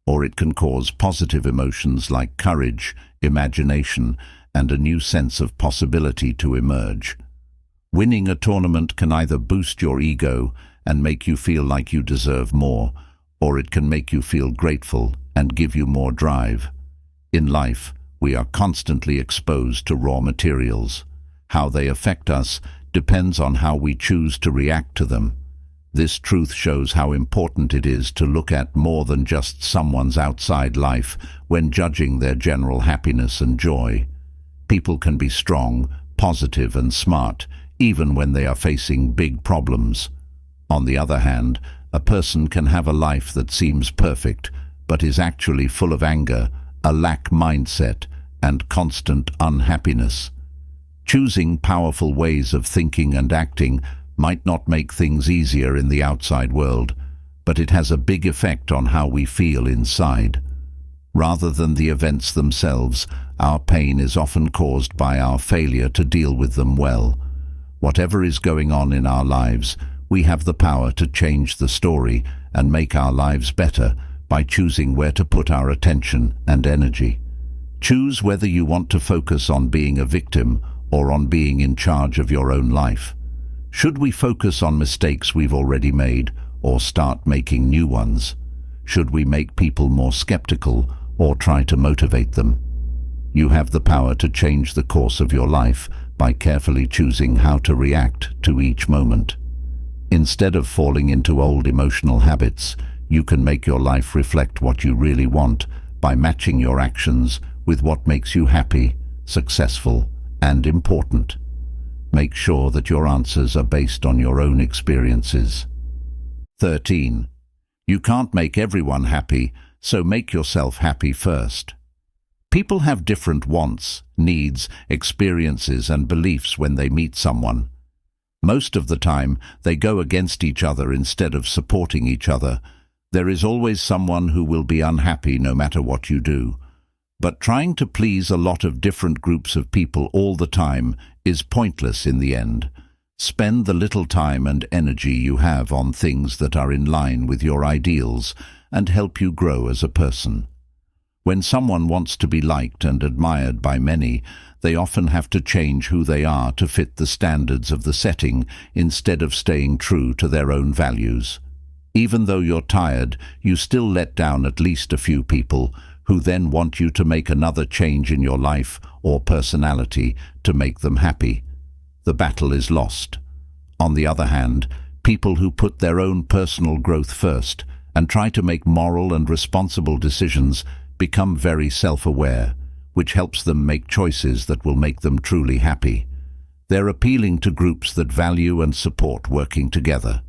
or it can cause positive emotions like courage, imagination, and a new sense of possibility to emerge. Winning a tournament can either boost your ego and make you feel like you deserve more, or it can make you feel grateful and give you more drive. In life, we are constantly exposed to raw materials. How they affect us depends on how we choose to react to them. This truth shows how important it is to look at more than just someone's outside life when judging their general happiness and joy. People can be strong, positive, and smart, even when they are facing big problems. On the other hand, a person can have a life that seems perfect, but is actually full of anger, a lack mindset, and constant unhappiness. Choosing powerful ways of thinking and acting might not make things easier in the outside world, but it has a big effect on how we feel inside. Rather than the events themselves, our pain is often caused by our failure to deal with them well. Whatever is going on in our lives, we have the power to change the story and make our lives better by choosing where to put our attention and energy. Choose whether you want to focus on being a victim or on being in charge of your own life. Should we focus on mistakes we've already made or start making new ones? Should we make people more skeptical or try to motivate them? You have the power to change the course of your life by carefully choosing how to react to each moment. Instead of falling into old emotional habits, you can make your life reflect what you really want by matching your actions with what makes you happy, successful, and important. Make sure that your answers are based on your own experiences. 13. You can't make everyone happy, so make yourself happy first. People have different wants, needs, experiences, and beliefs when they meet someone. Most of the time, they go against each other instead of supporting each other. There is always someone who will be unhappy no matter what you do. But trying to please a lot of different groups of people all the time is pointless in the end. Spend the little time and energy you have on things that are in line with your ideals and help you grow as a person. When someone wants to be liked and admired by many, they often have to change who they are to fit the standards of the setting instead of staying true to their own values. Even though you're tired, you still let down at least a few people who then want you to make another change in your life or personality to make them happy. The battle is lost. On the other hand, people who put their own personal growth first and try to make moral and responsible decisions become very self-aware, which helps them make choices that will make them truly happy. They're appealing to groups that value and support working together.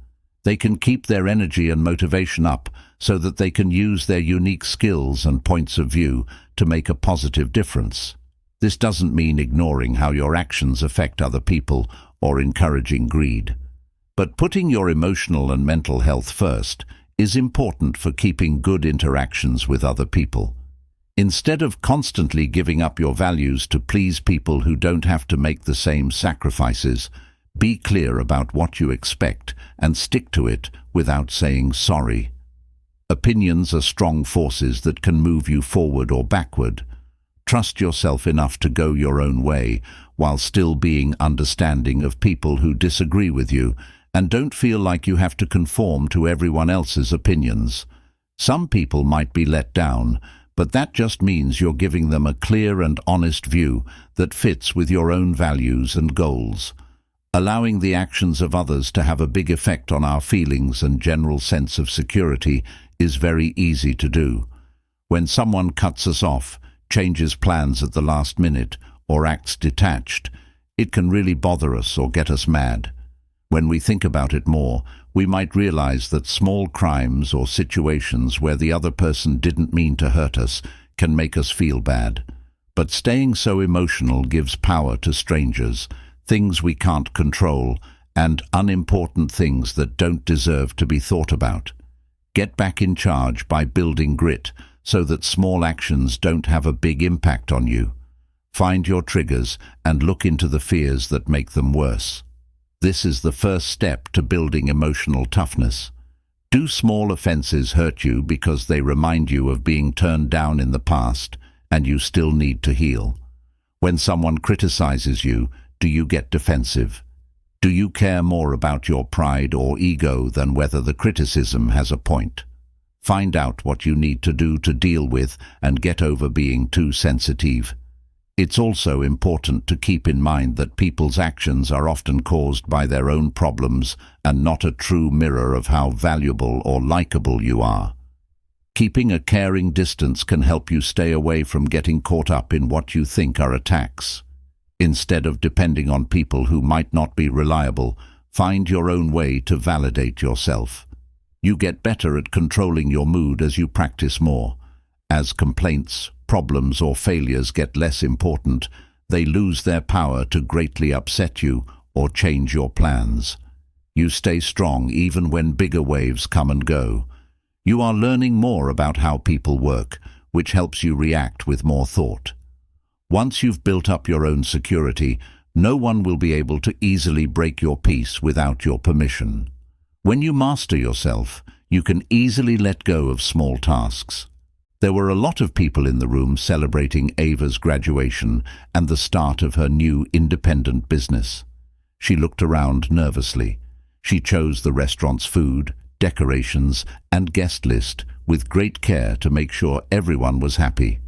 They can keep their energy and motivation up so that they can use their unique skills and points of view to make a positive difference. This doesn't mean ignoring how your actions affect other people or encouraging greed. But putting your emotional and mental health first is important for keeping good interactions with other people. Instead of constantly giving up your values to please people who don't have to make the same sacrifices, be clear about what you expect and stick to it without saying sorry. Opinions are strong forces that can move you forward or backward. Trust yourself enough to go your own way while still being understanding of people who disagree with you, and don't feel like you have to conform to everyone else's opinions. Some people might be let down, but that just means you're giving them a clear and honest view that fits with your own values and goals. Allowing the actions of others to have a big effect on our feelings and general sense of security is very easy to do. When someone cuts us off, changes plans at the last minute, or acts detached, it can really bother us or get us mad. When we think about it more, we might realize that small crimes or situations where the other person didn't mean to hurt us can make us feel bad. But staying so emotional gives power to strangers, things we can't control, and unimportant things that don't deserve to be thought about. Get back in charge by building grit so that small actions don't have a big impact on you. Find your triggers and look into the fears that make them worse. This is the first step to building emotional toughness. Do small offenses hurt you because they remind you of being turned down in the past and you still need to heal? When someone criticizes you, do you get defensive? Do you care more about your pride or ego than whether the criticism has a point? Find out what you need to do to deal with and get over being too sensitive. It's also important to keep in mind that people's actions are often caused by their own problems and not a true mirror of how valuable or likable you are. Keeping a caring distance can help you stay away from getting caught up in what you think are attacks. Instead of depending on people who might not be reliable, find your own way to validate yourself. You get better at controlling your mood as you practice more. As complaints, problems, or failures get less important, they lose their power to greatly upset you or change your plans. You stay strong even when bigger waves come and go. You are learning more about how people work, which helps you react with more thought. Once you've built up your own security, no one will be able to easily break your peace without your permission. When you master yourself, you can easily let go of small tasks. There were a lot of people in the room celebrating Ava's graduation and the start of her new independent business. She looked around nervously. She chose the restaurant's food, decorations, and guest list with great care to make sure everyone was happy.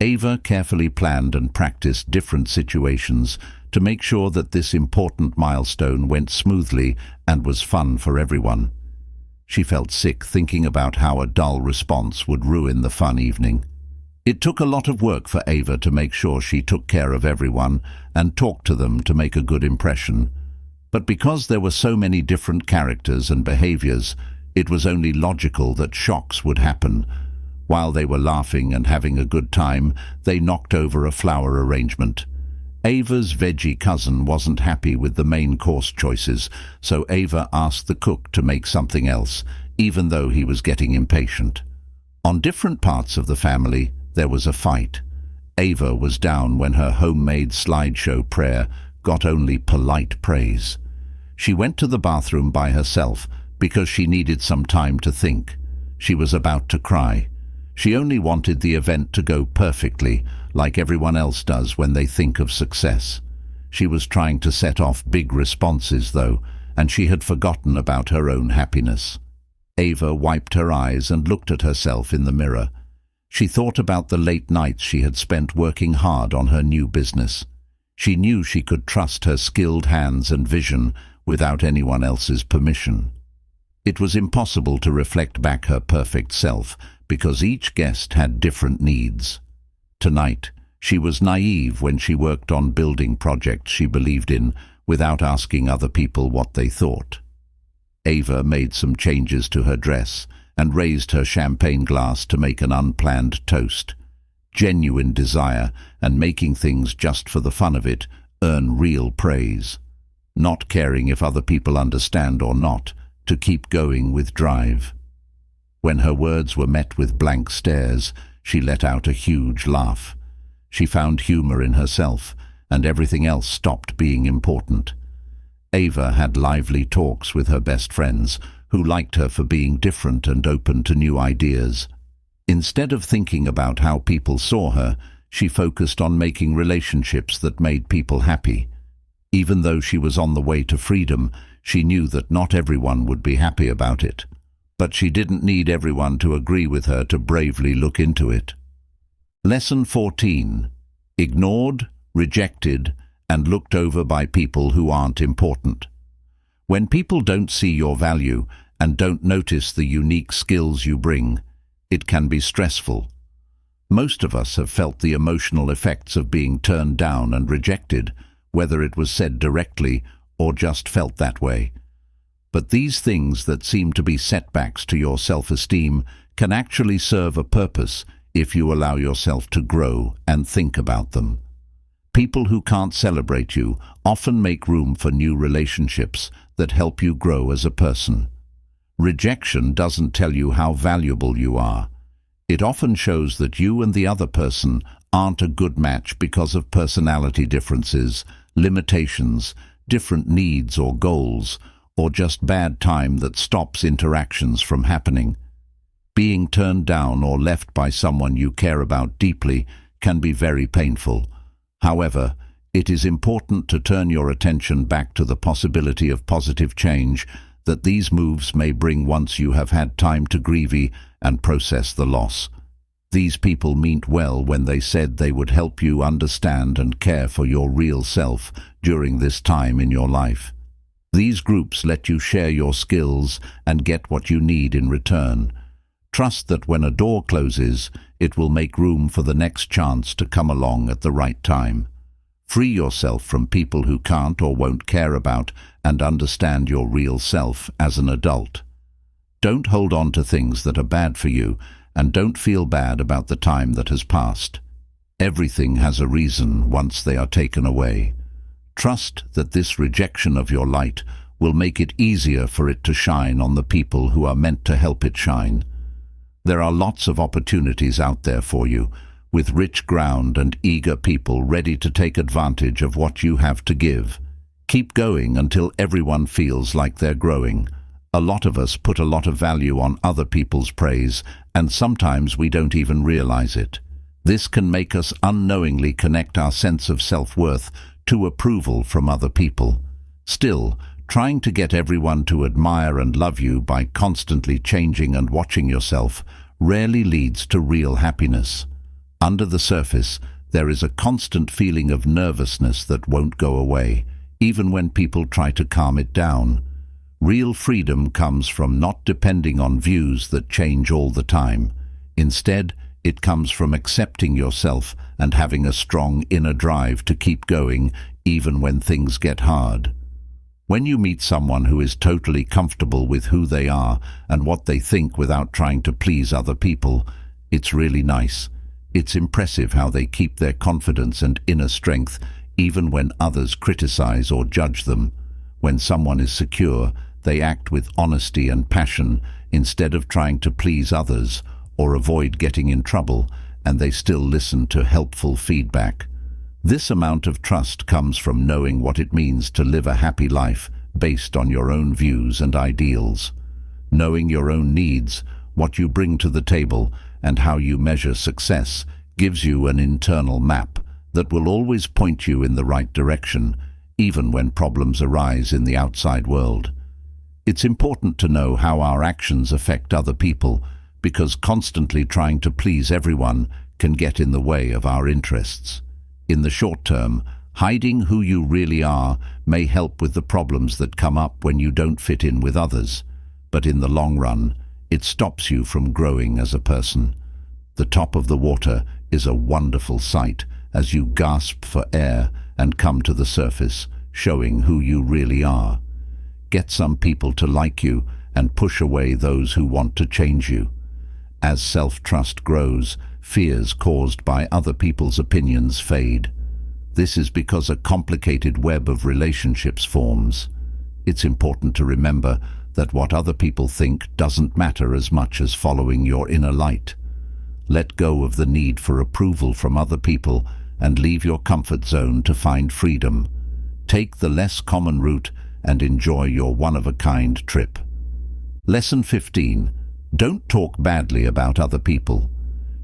Ava carefully planned and practiced different situations to make sure that this important milestone went smoothly and was fun for everyone. She felt sick thinking about how a dull response would ruin the fun evening. It took a lot of work for Ava to make sure she took care of everyone and talked to them to make a good impression. But because there were so many different characters and behaviors, it was only logical that shocks would happen. While they were laughing and having a good time, they knocked over a flower arrangement. Ava's veggie cousin wasn't happy with the main course choices, so Ava asked the cook to make something else, even though he was getting impatient. On different parts of the family, there was a fight. Ava was down when her homemade slideshow prayer got only polite praise. She went to the bathroom by herself because she needed some time to think. She was about to cry. She only wanted the event to go perfectly, like everyone else does when they think of success. She was trying to set off big responses, though, and she had forgotten about her own happiness. Ava wiped her eyes and looked at herself in the mirror. She thought about the late nights she had spent working hard on her new business. She knew she could trust her skilled hands and vision without anyone else's permission. It was impossible to reflect back her perfect self because each guest had different needs. Tonight, she was naive when she worked on building projects she believed in without asking other people what they thought. Ava made some changes to her dress and raised her champagne glass to make an unplanned toast. Genuine desire and making things just for the fun of it earn real praise. Not caring if other people understand or not, to keep going with drive. When her words were met with blank stares, she let out a huge laugh. She found humor in herself, and everything else stopped being important. Ava had lively talks with her best friends, who liked her for being different and open to new ideas. Instead of thinking about how people saw her, she focused on making relationships that made people happy. Even though she was on the way to freedom, she knew that not everyone would be happy about it. But she didn't need everyone to agree with her to bravely look into it. Lesson 14. Ignored, rejected, and looked over by people who aren't important. When people don't see your value and don't notice the unique skills you bring, it can be stressful. Most of us have felt the emotional effects of being turned down and rejected, whether it was said directly or just felt that way. But these things that seem to be setbacks to your self-esteem can actually serve a purpose if you allow yourself to grow and think about them. People who can't celebrate you often make room for new relationships that help you grow as a person. Rejection doesn't tell you how valuable you are. It often shows that you and the other person aren't a good match because of personality differences, limitations, different needs or goals, or just bad time that stops interactions from happening. Being turned down or left by someone you care about deeply can be very painful. However, it is important to turn your attention back to the possibility of positive change that these moves may bring once you have had time to grieve and process the loss. These people meant well when they said they would help you understand and care for your real self during this time in your life. These groups let you share your skills and get what you need in return. Trust that when a door closes, it will make room for the next chance to come along at the right time. Free yourself from people who can't or won't care about and understand your real self as an adult. Don't hold on to things that are bad for you, and don't feel bad about the time that has passed. Everything has a reason once they are taken away. Trust that this rejection of your light will make it easier for it to shine on the people who are meant to help it shine. There are lots of opportunities out there for you, with rich ground and eager people ready to take advantage of what you have to give. Keep going until everyone feels like they're growing. A lot of us put a lot of value on other people's praise, and sometimes we don't even realize it. This can make us unknowingly connect our sense of self-worth to approval from other people. Still, trying to get everyone to admire and love you by constantly changing and watching yourself rarely leads to real happiness. Under the surface, there is a constant feeling of nervousness that won't go away, even when people try to calm it down. Real freedom comes from not depending on views that change all the time. Instead, it comes from accepting yourself and having a strong inner drive to keep going even when things get hard. When you meet someone who is totally comfortable with who they are and what they think without trying to please other people, it's really nice. It's impressive how they keep their confidence and inner strength even when others criticize or judge them. When someone is secure, they act with honesty and passion instead of trying to please others or avoid getting in trouble, and they still listen to helpful feedback. This amount of trust comes from knowing what it means to live a happy life based on your own views and ideals. Knowing your own needs What you bring to the table and how you measure success gives you an internal map that will always point you in the right direction, even when problems arise in the outside world. It's important to know how our actions affect other people, because constantly trying to please everyone can get in the way of our interests. In the short term, hiding who you really are may help with the problems that come up when you don't fit in with others, but in the long run, it stops you from growing as a person. The top of the water is a wonderful sight as you gasp for air and come to the surface, showing who you really are. Get some people to like you and push away those who want to change you. As self-trust grows, fears caused by other people's opinions fade. This is because a complicated web of relationships forms. It's important to remember that what other people think doesn't matter as much as following your inner light. Let go of the need for approval from other people and leave your comfort zone to find freedom. Take the less common route and enjoy your one-of-a-kind trip. Lesson 15. Don't talk badly about other people.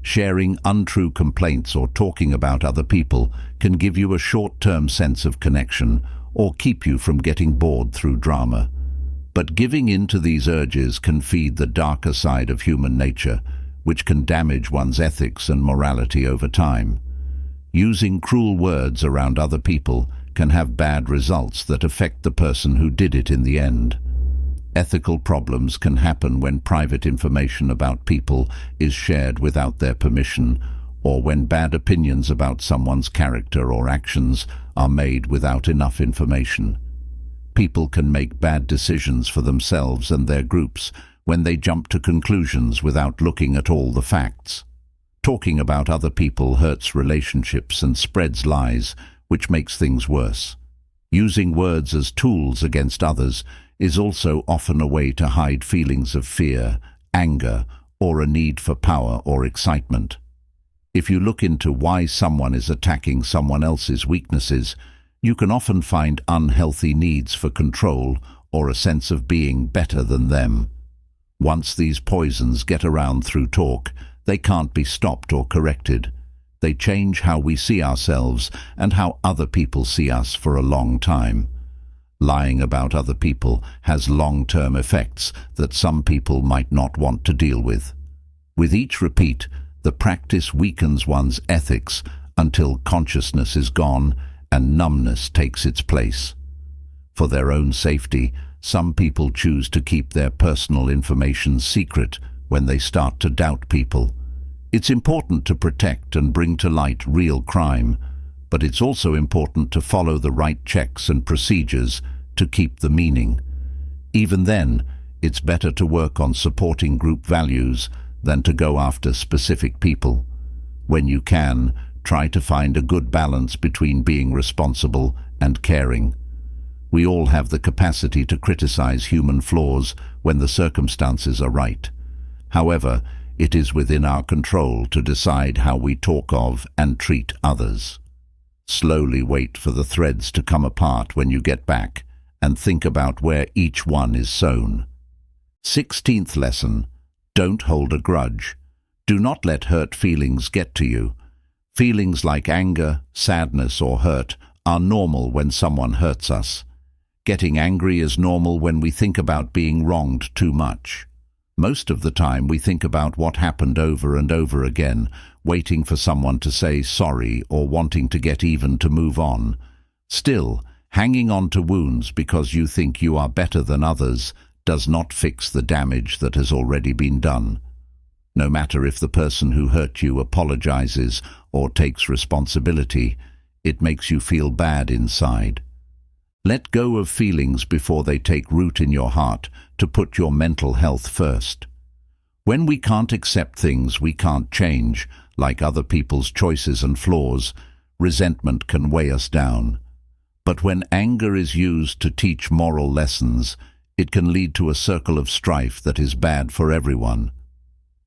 Sharing untrue complaints or talking about other people can give you a short-term sense of connection or keep you from getting bored through drama. But giving in to these urges can feed the darker side of human nature, which can damage one's ethics and morality over time. Using cruel words around other people can have bad results that affect the person who did it in the end. Ethical problems can happen when private information about people is shared without their permission, or when bad opinions about someone's character or actions are made without enough information. People can make bad decisions for themselves and their groups when they jump to conclusions without looking at all the facts. Talking about other people hurts relationships and spreads lies, which makes things worse. Using words as tools against others is also often a way to hide feelings of fear, anger, or a need for power or excitement. If you look into why someone is attacking someone else's weaknesses, you can often find unhealthy needs for control or a sense of being better than them. Once these poisons get around through talk, they can't be stopped or corrected. They change how we see ourselves and how other people see us for a long time. Lying about other people has long-term effects that some people might not want to deal with. With each repeat, the practice weakens one's ethics until consciousness is gone and numbness takes its place. For their own safety, some people choose to keep their personal information secret when they start to doubt people. It's important to protect and bring to light real crime, but it's also important to follow the right checks and procedures to keep the meaning. Even then, it's better to work on supporting group values than to go after specific people. When you can, try to find a good balance between being responsible and caring. We all have the capacity to criticize human flaws when the circumstances are right. However, it is within our control to decide how we talk of and treat others. Slowly wait for the threads to come apart when you get back, and think about where each one is sewn. 16th lesson. Don't hold a grudge. Do not let hurt feelings get to you. Feelings like anger, sadness, or hurt are normal when someone hurts us. Getting angry is normal when we think about being wronged too much. Most of the time we think about what happened over and over again, waiting for someone to say sorry or wanting to get even to move on. Still, hanging on to wounds because you think you are better than others does not fix the damage that has already been done. No matter if the person who hurt you apologizes or takes responsibility, it makes you feel bad inside. Let go of feelings before they take root in your heart to put your mental health first. When we can't accept things we can't change, like other people's choices and flaws, resentment can weigh us down. But when anger is used to teach moral lessons, it can lead to a circle of strife that is bad for everyone.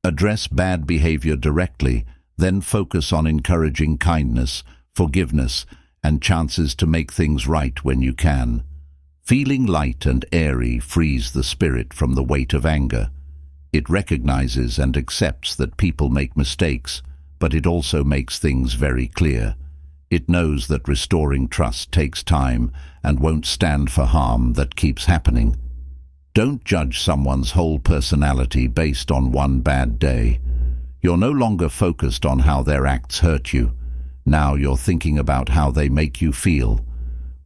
Address bad behavior directly, then focus on encouraging kindness, forgiveness, and chances to make things right when you can. Feeling light and airy frees the spirit from the weight of anger. It recognizes and accepts that people make mistakes, but it also makes things very clear. It knows that restoring trust takes time and won't stand for harm that keeps happening. Don't judge someone's whole personality based on one bad day. You're no longer focused on how their acts hurt you. Now you're thinking about how they make you feel.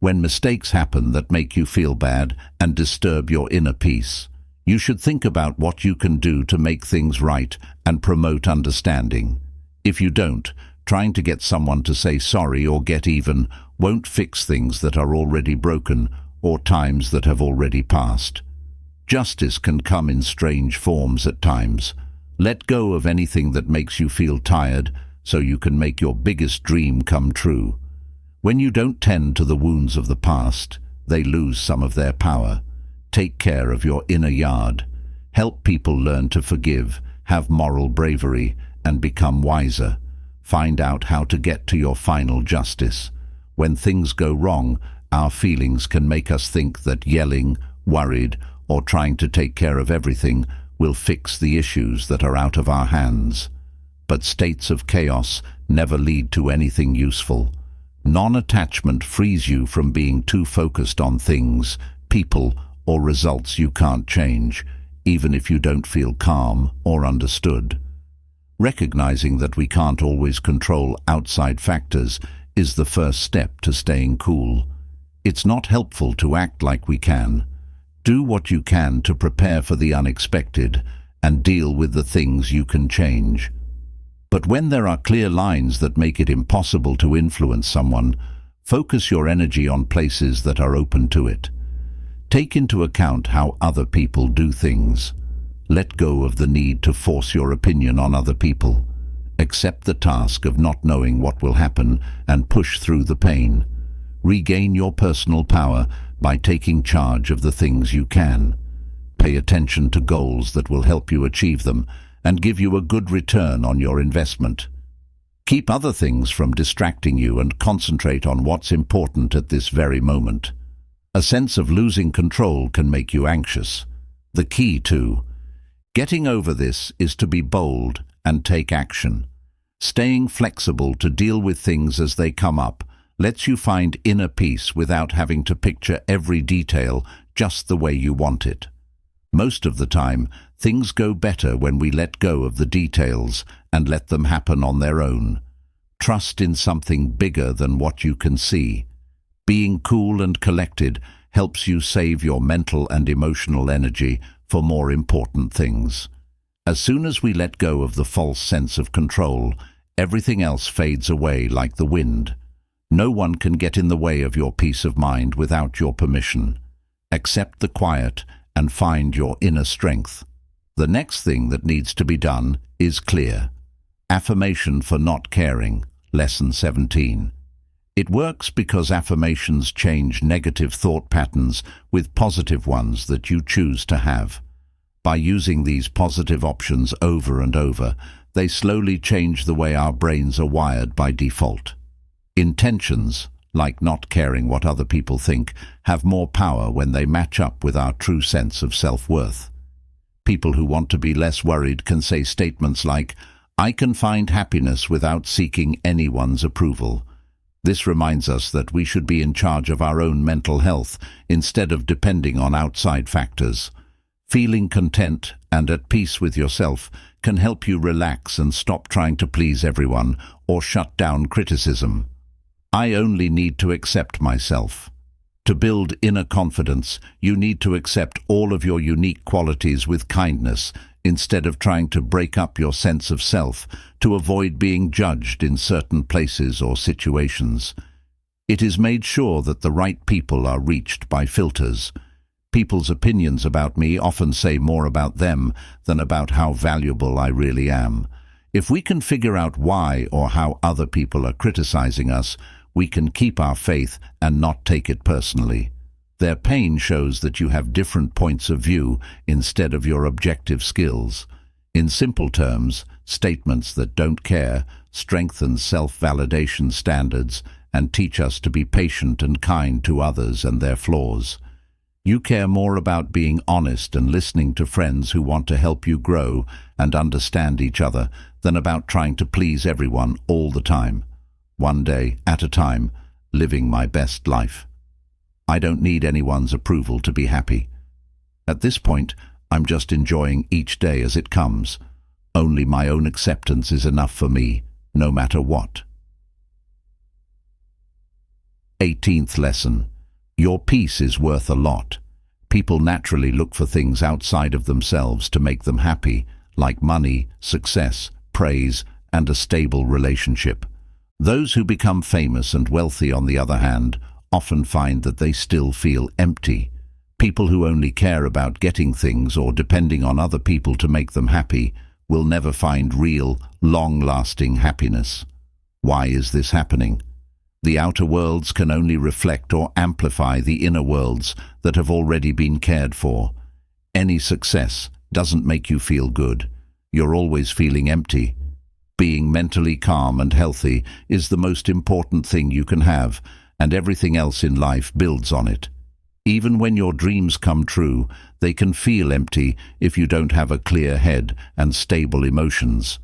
When mistakes happen that make you feel bad and disturb your inner peace, you should think about what you can do to make things right and promote understanding. If you don't, trying to get someone to say sorry or get even won't fix things that are already broken or times that have already passed. Justice can come in strange forms at times. Let go of anything that makes you feel tired so you can make your biggest dream come true. When you don't tend to the wounds of the past, they lose some of their power. Take care of your inner yard. Help people learn to forgive, have moral bravery, and become wiser. Find out how to get to your final justice. When things go wrong, our feelings can make us think that yelling, worried, or trying to take care of everything will fix the issues that are out of our hands. But states of chaos never lead to anything useful. Non-attachment frees you from being too focused on things, people, or results you can't change, even if you don't feel calm or understood. Recognizing that we can't always control outside factors is the first step to staying cool. It's not helpful to act like we can. Do what you can to prepare for the unexpected and deal with the things you can change. But when there are clear lines that make it impossible to influence someone, focus your energy on places that are open to it. Take into account how other people do things. Let go of the need to force your opinion on other people. Accept the task of not knowing what will happen and push through the pain. Regain your personal power by taking charge of the things you can. Pay attention to goals that will help you achieve them and give you a good return on your investment. Keep other things from distracting you and concentrate on what's important at this very moment. A sense of losing control can make you anxious. The key to getting over this is to be bold and take action. Staying flexible to deal with things as they come up lets you find inner peace without having to picture every detail just the way you want it. Most of the time, things go better when we let go of the details and let them happen on their own. Trust in something bigger than what you can see. Being cool and collected helps you save your mental and emotional energy for more important things. As soon as we let go of the false sense of control, everything else fades away like the wind. No one can get in the way of your peace of mind without your permission. Accept the quiet and find your inner strength. The next thing that needs to be done is clear. Affirmation for not caring, Lesson 17. It works because affirmations change negative thought patterns with positive ones that you choose to have. By using these positive options over and over, they slowly change the way our brains are wired by default. Intentions, like not caring what other people think, have more power when they match up with our true sense of self-worth. People who want to be less worried can say statements like, "I can find happiness without seeking anyone's approval." This reminds us that we should be in charge of our own mental health instead of depending on outside factors. Feeling content and at peace with yourself can help you relax and stop trying to please everyone or shut down criticism. I only need to accept myself. To build inner confidence, you need to accept all of your unique qualities with kindness instead of trying to break up your sense of self to avoid being judged in certain places or situations. It is made sure that the right people are reached by filters. People's opinions about me often say more about them than about how valuable I really am. If we can figure out why or how other people are criticizing us, we can keep our faith and not take it personally. Their pain shows that you have different points of view instead of your objective skills. In simple terms, statements that don't care strengthen self-validation standards and teach us to be patient and kind to others and their flaws. You care more about being honest and listening to friends who want to help you grow and understand each other than about trying to please everyone all the time. One day at a time, living my best life. I don't need anyone's approval to be happy. At this point, I'm just enjoying each day as it comes. Only my own acceptance is enough for me, no matter what. 18th lesson. Your peace is worth a lot. People naturally look for things outside of themselves to make them happy, like money, success, praise, and a stable relationship. Those who become famous and wealthy, on the other hand, often find that they still feel empty. People who only care about getting things or depending on other people to make them happy will never find real, long-lasting happiness. Why is this happening? The outer worlds can only reflect or amplify the inner worlds that have already been cared for. Any success doesn't make you feel good. You're always feeling empty. Being mentally calm and healthy is the most important thing you can have, and everything else in life builds on it. Even when your dreams come true, they can feel empty if you don't have a clear head and stable emotions.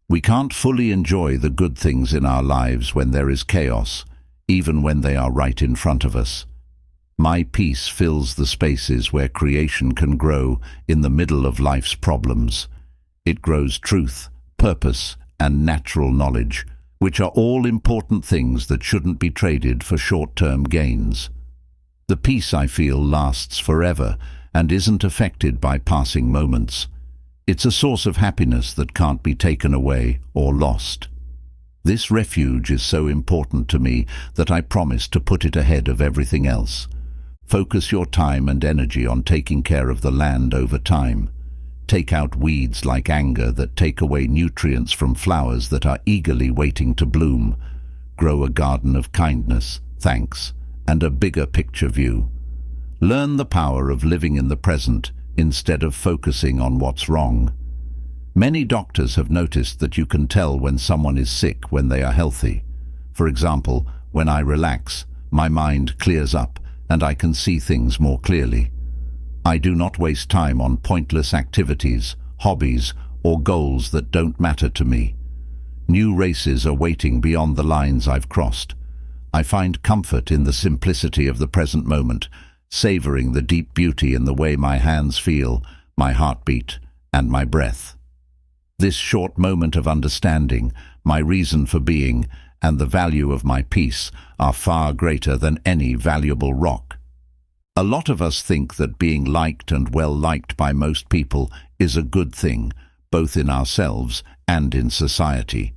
We can't fully enjoy the good things in our lives when there is chaos, even when they are right in front of us. My peace fills the spaces where creation can grow in the middle of life's problems. It grows truth, purpose, and natural knowledge, which are all important things that shouldn't be traded for short-term gains. The peace I feel lasts forever and isn't affected by passing moments. It's a source of happiness that can't be taken away or lost. This refuge is so important to me that I promise to put it ahead of everything else. Focus your time and energy on taking care of the land over time. Take out weeds like anger that take away nutrients from flowers that are eagerly waiting to bloom. Grow a garden of kindness, thanks, and a bigger picture view. Learn the power of living in the present instead of focusing on what's wrong. Many doctors have noticed that you can tell when someone is sick when they are healthy. For example, when I relax, my mind clears up and I can see things more clearly. I do not waste time on pointless activities, hobbies, or goals that don't matter to me. New races are waiting beyond the lines I've crossed. I find comfort in the simplicity of the present moment, savoring the deep beauty in the way my hands feel, my heartbeat, and my breath. This short moment of understanding, my reason for being, and the value of my peace are far greater than any valuable rock. A lot of us think that being liked and well liked by most people is a good thing, both in ourselves and in society.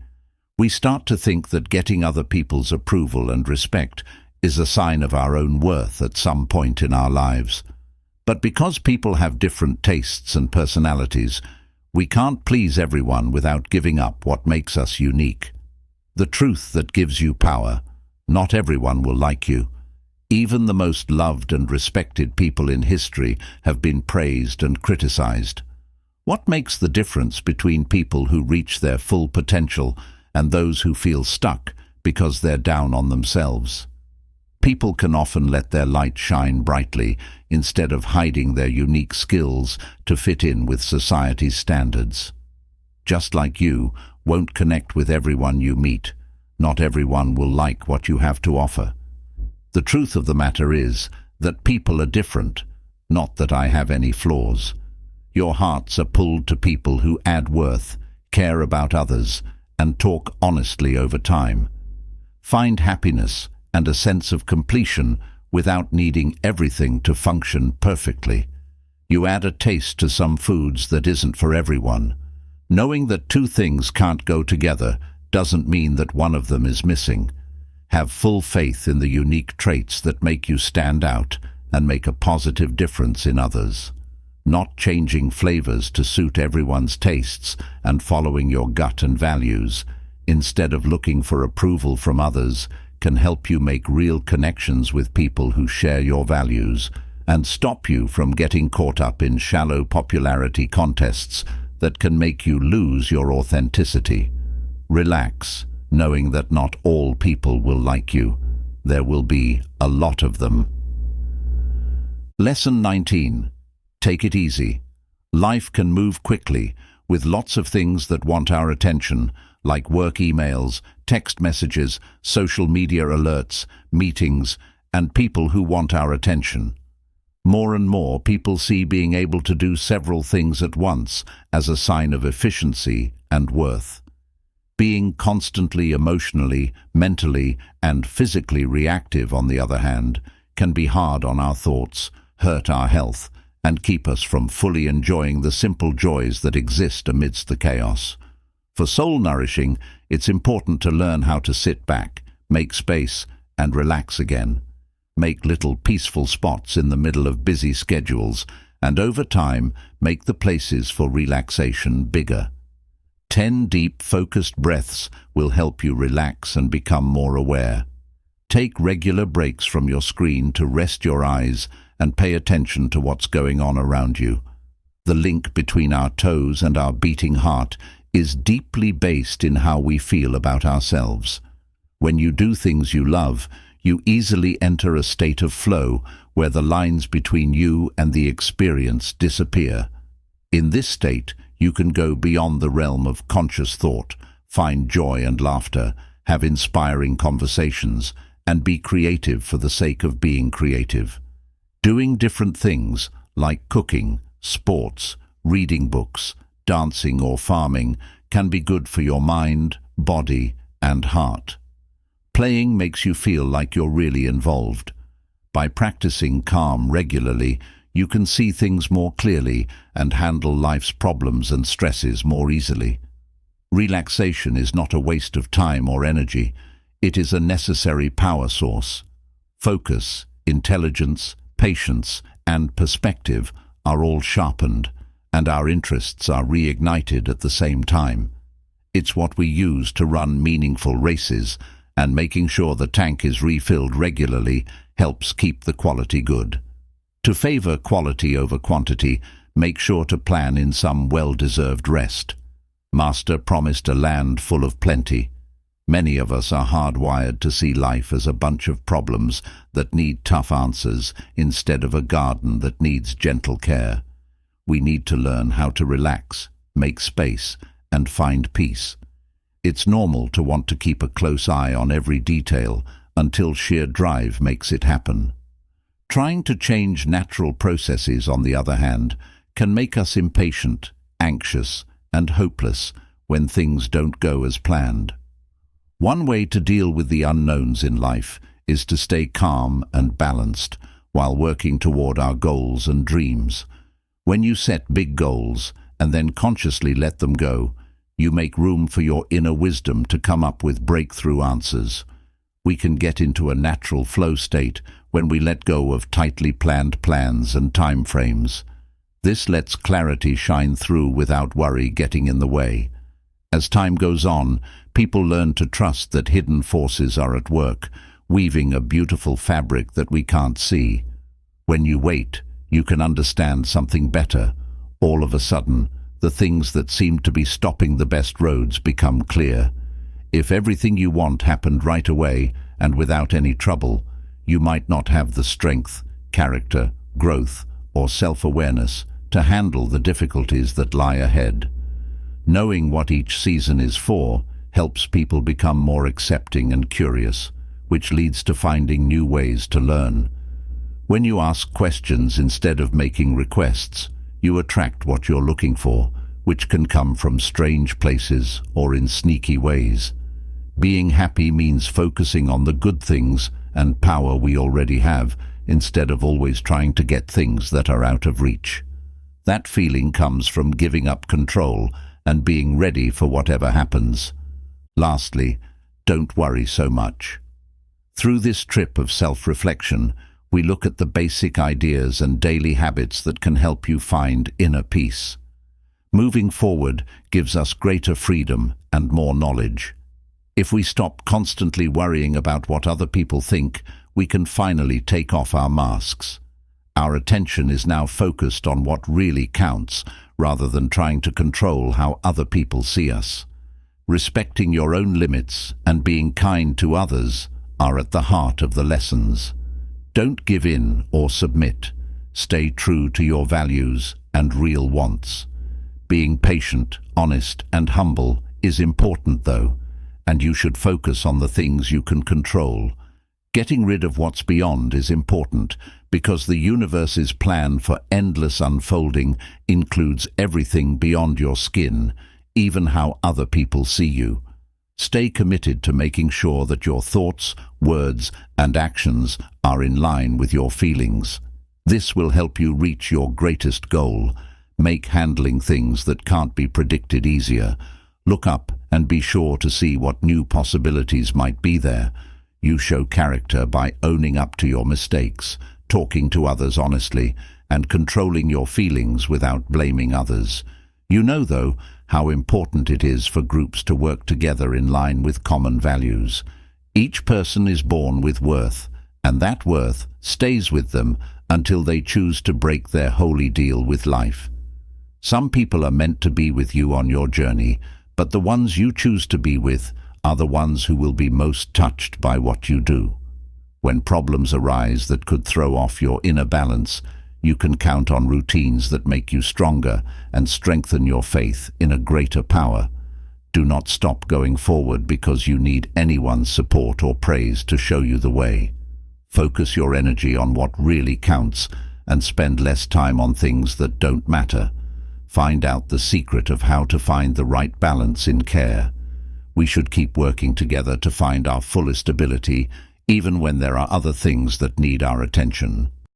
We start to think that getting other people's approval and respect is a sign of our own worth at some point in our lives. But because people have different tastes and personalities, we can't please everyone without giving up what makes us unique. The truth that gives you power: not everyone will like you. Even the most loved and respected people in history have been praised and criticized. What makes the difference between people who reach their full potential and those who feel stuck because they're down on themselves? People can often let their light shine brightly instead of hiding their unique skills to fit in with society's standards. Just like you won't connect with everyone you meet, not everyone will like what you have to offer. The truth of the matter is that people are different, not that I have any flaws. Your hearts are pulled to people who add worth, care about others, and talk honestly over time. Find happiness and a sense of completion without needing everything to function perfectly. You add a taste to some foods that isn't for everyone. Knowing that two things can't go together doesn't mean that one of them is missing. Have full faith in the unique traits that make you stand out and make a positive difference in others. Not changing flavors to suit everyone's tastes and following your gut and values, instead of looking for approval from others, can help you make real connections with people who share your values and stop you from getting caught up in shallow popularity contests that can make you lose your authenticity. Relax, knowing that not all people will like you. There will be a lot of them. Lesson 19. Take it easy. Life can move quickly, with lots of things that want our attention, like work emails, text messages, social media alerts, meetings, and people who want our attention. More and more, people see being able to do several things at once as a sign of efficiency and worth. Being constantly emotionally, mentally, and physically reactive, on the other hand, can be hard on our thoughts, hurt our health, and keep us from fully enjoying the simple joys that exist amidst the chaos. For soul nourishing, it's important to learn how to sit back, make space, and relax again. Make little peaceful spots in the middle of busy schedules, and over time, make the places for relaxation bigger. 10 deep, focused breaths will help you relax and become more aware. Take regular breaks from your screen to rest your eyes and pay attention to what's going on around you. The link between our toes and our beating heart is deeply based in how we feel about ourselves. When you do things you love, you easily enter a state of flow where the lines between you and the experience disappear. In this state, you can go beyond the realm of conscious thought, find joy and laughter, have inspiring conversations, and be creative for the sake of being creative. Doing different things, like cooking, sports, reading books, dancing or farming, can be good for your mind, body, and heart. Playing makes you feel like you're really involved. By practicing calm regularly, you can see things more clearly and handle life's problems and stresses more easily. Relaxation is not a waste of time or energy. It is a necessary power source. Focus, intelligence, patience, and perspective are all sharpened, and our interests are reignited at the same time. It's what we use to run meaningful races, and making sure the tank is refilled regularly helps keep the quality good. To favor quality over quantity, make sure to plan in some well-deserved rest. Master promised a land full of plenty. Many of us are hardwired to see life as a bunch of problems that need tough answers instead of a garden that needs gentle care. We need to learn how to relax, make space, and find peace. It's normal to want to keep a close eye on every detail until sheer drive makes it happen. Trying to change natural processes, on the other hand, can make us impatient, anxious, and hopeless when things don't go as planned. One way to deal with the unknowns in life is to stay calm and balanced while working toward our goals and dreams. When you set big goals and then consciously let them go, you make room for your inner wisdom to come up with breakthrough answers. We can get into a natural flow state when we let go of tightly planned plans and time frames. This lets clarity shine through without worry getting in the way. As time goes on, people learn to trust that hidden forces are at work, weaving a beautiful fabric that we can't see. When you wait, you can understand something better. All of a sudden, the things that seem to be stopping the best roads become clear. If everything you want happened right away and without any trouble, you might not have the strength, character, growth, or self-awareness to handle the difficulties that lie ahead. Knowing what each season is for helps people become more accepting and curious, which leads to finding new ways to learn. When you ask questions instead of making requests, you attract what you're looking for, which can come from strange places or in sneaky ways. Being happy means focusing on the good things and power we already have, instead of always trying to get things that are out of reach. That feeling comes from giving up control and being ready for whatever happens. Lastly, don't worry so much. Through this trip of self-reflection, we look at the basic ideas and daily habits that can help you find inner peace. Moving forward gives us greater freedom and more knowledge. If we stop constantly worrying about what other people think, we can finally take off our masks. Our attention is now focused on what really counts, rather than trying to control how other people see us. Respecting your own limits and being kind to others are at the heart of the lessons. Don't give in or submit. Stay true to your values and real wants. Being patient, honest, and humble is important though, and you should focus on the things you can control. Getting rid of what's beyond is important because the universe's plan for endless unfolding includes everything beyond your skin, even how other people see you. Stay committed to making sure that your thoughts, words, and actions are in line with your feelings. This will help you reach your greatest goal. Make handling things that can't be predicted easier. Look up and be sure to see what new possibilities might be there. You show character by owning up to your mistakes, talking to others honestly, and controlling your feelings without blaming others. You know, though, how important it is for groups to work together in line with common values. Each person is born with worth, and that worth stays with them until they choose to break their holy deal with life. Some people are meant to be with you on your journey, but the ones you choose to be with are the ones who will be most touched by what you do. When problems arise that could throw off your inner balance, you can count on routines that make you stronger and strengthen your faith in a greater power. Do not stop going forward because you need anyone's support or praise to show you the way. Focus your energy on what really counts and spend less time on things that don't matter. Find out the secret of how to find the right balance in care. We should keep working together to find our fullest ability, even when there are other things that need our attention.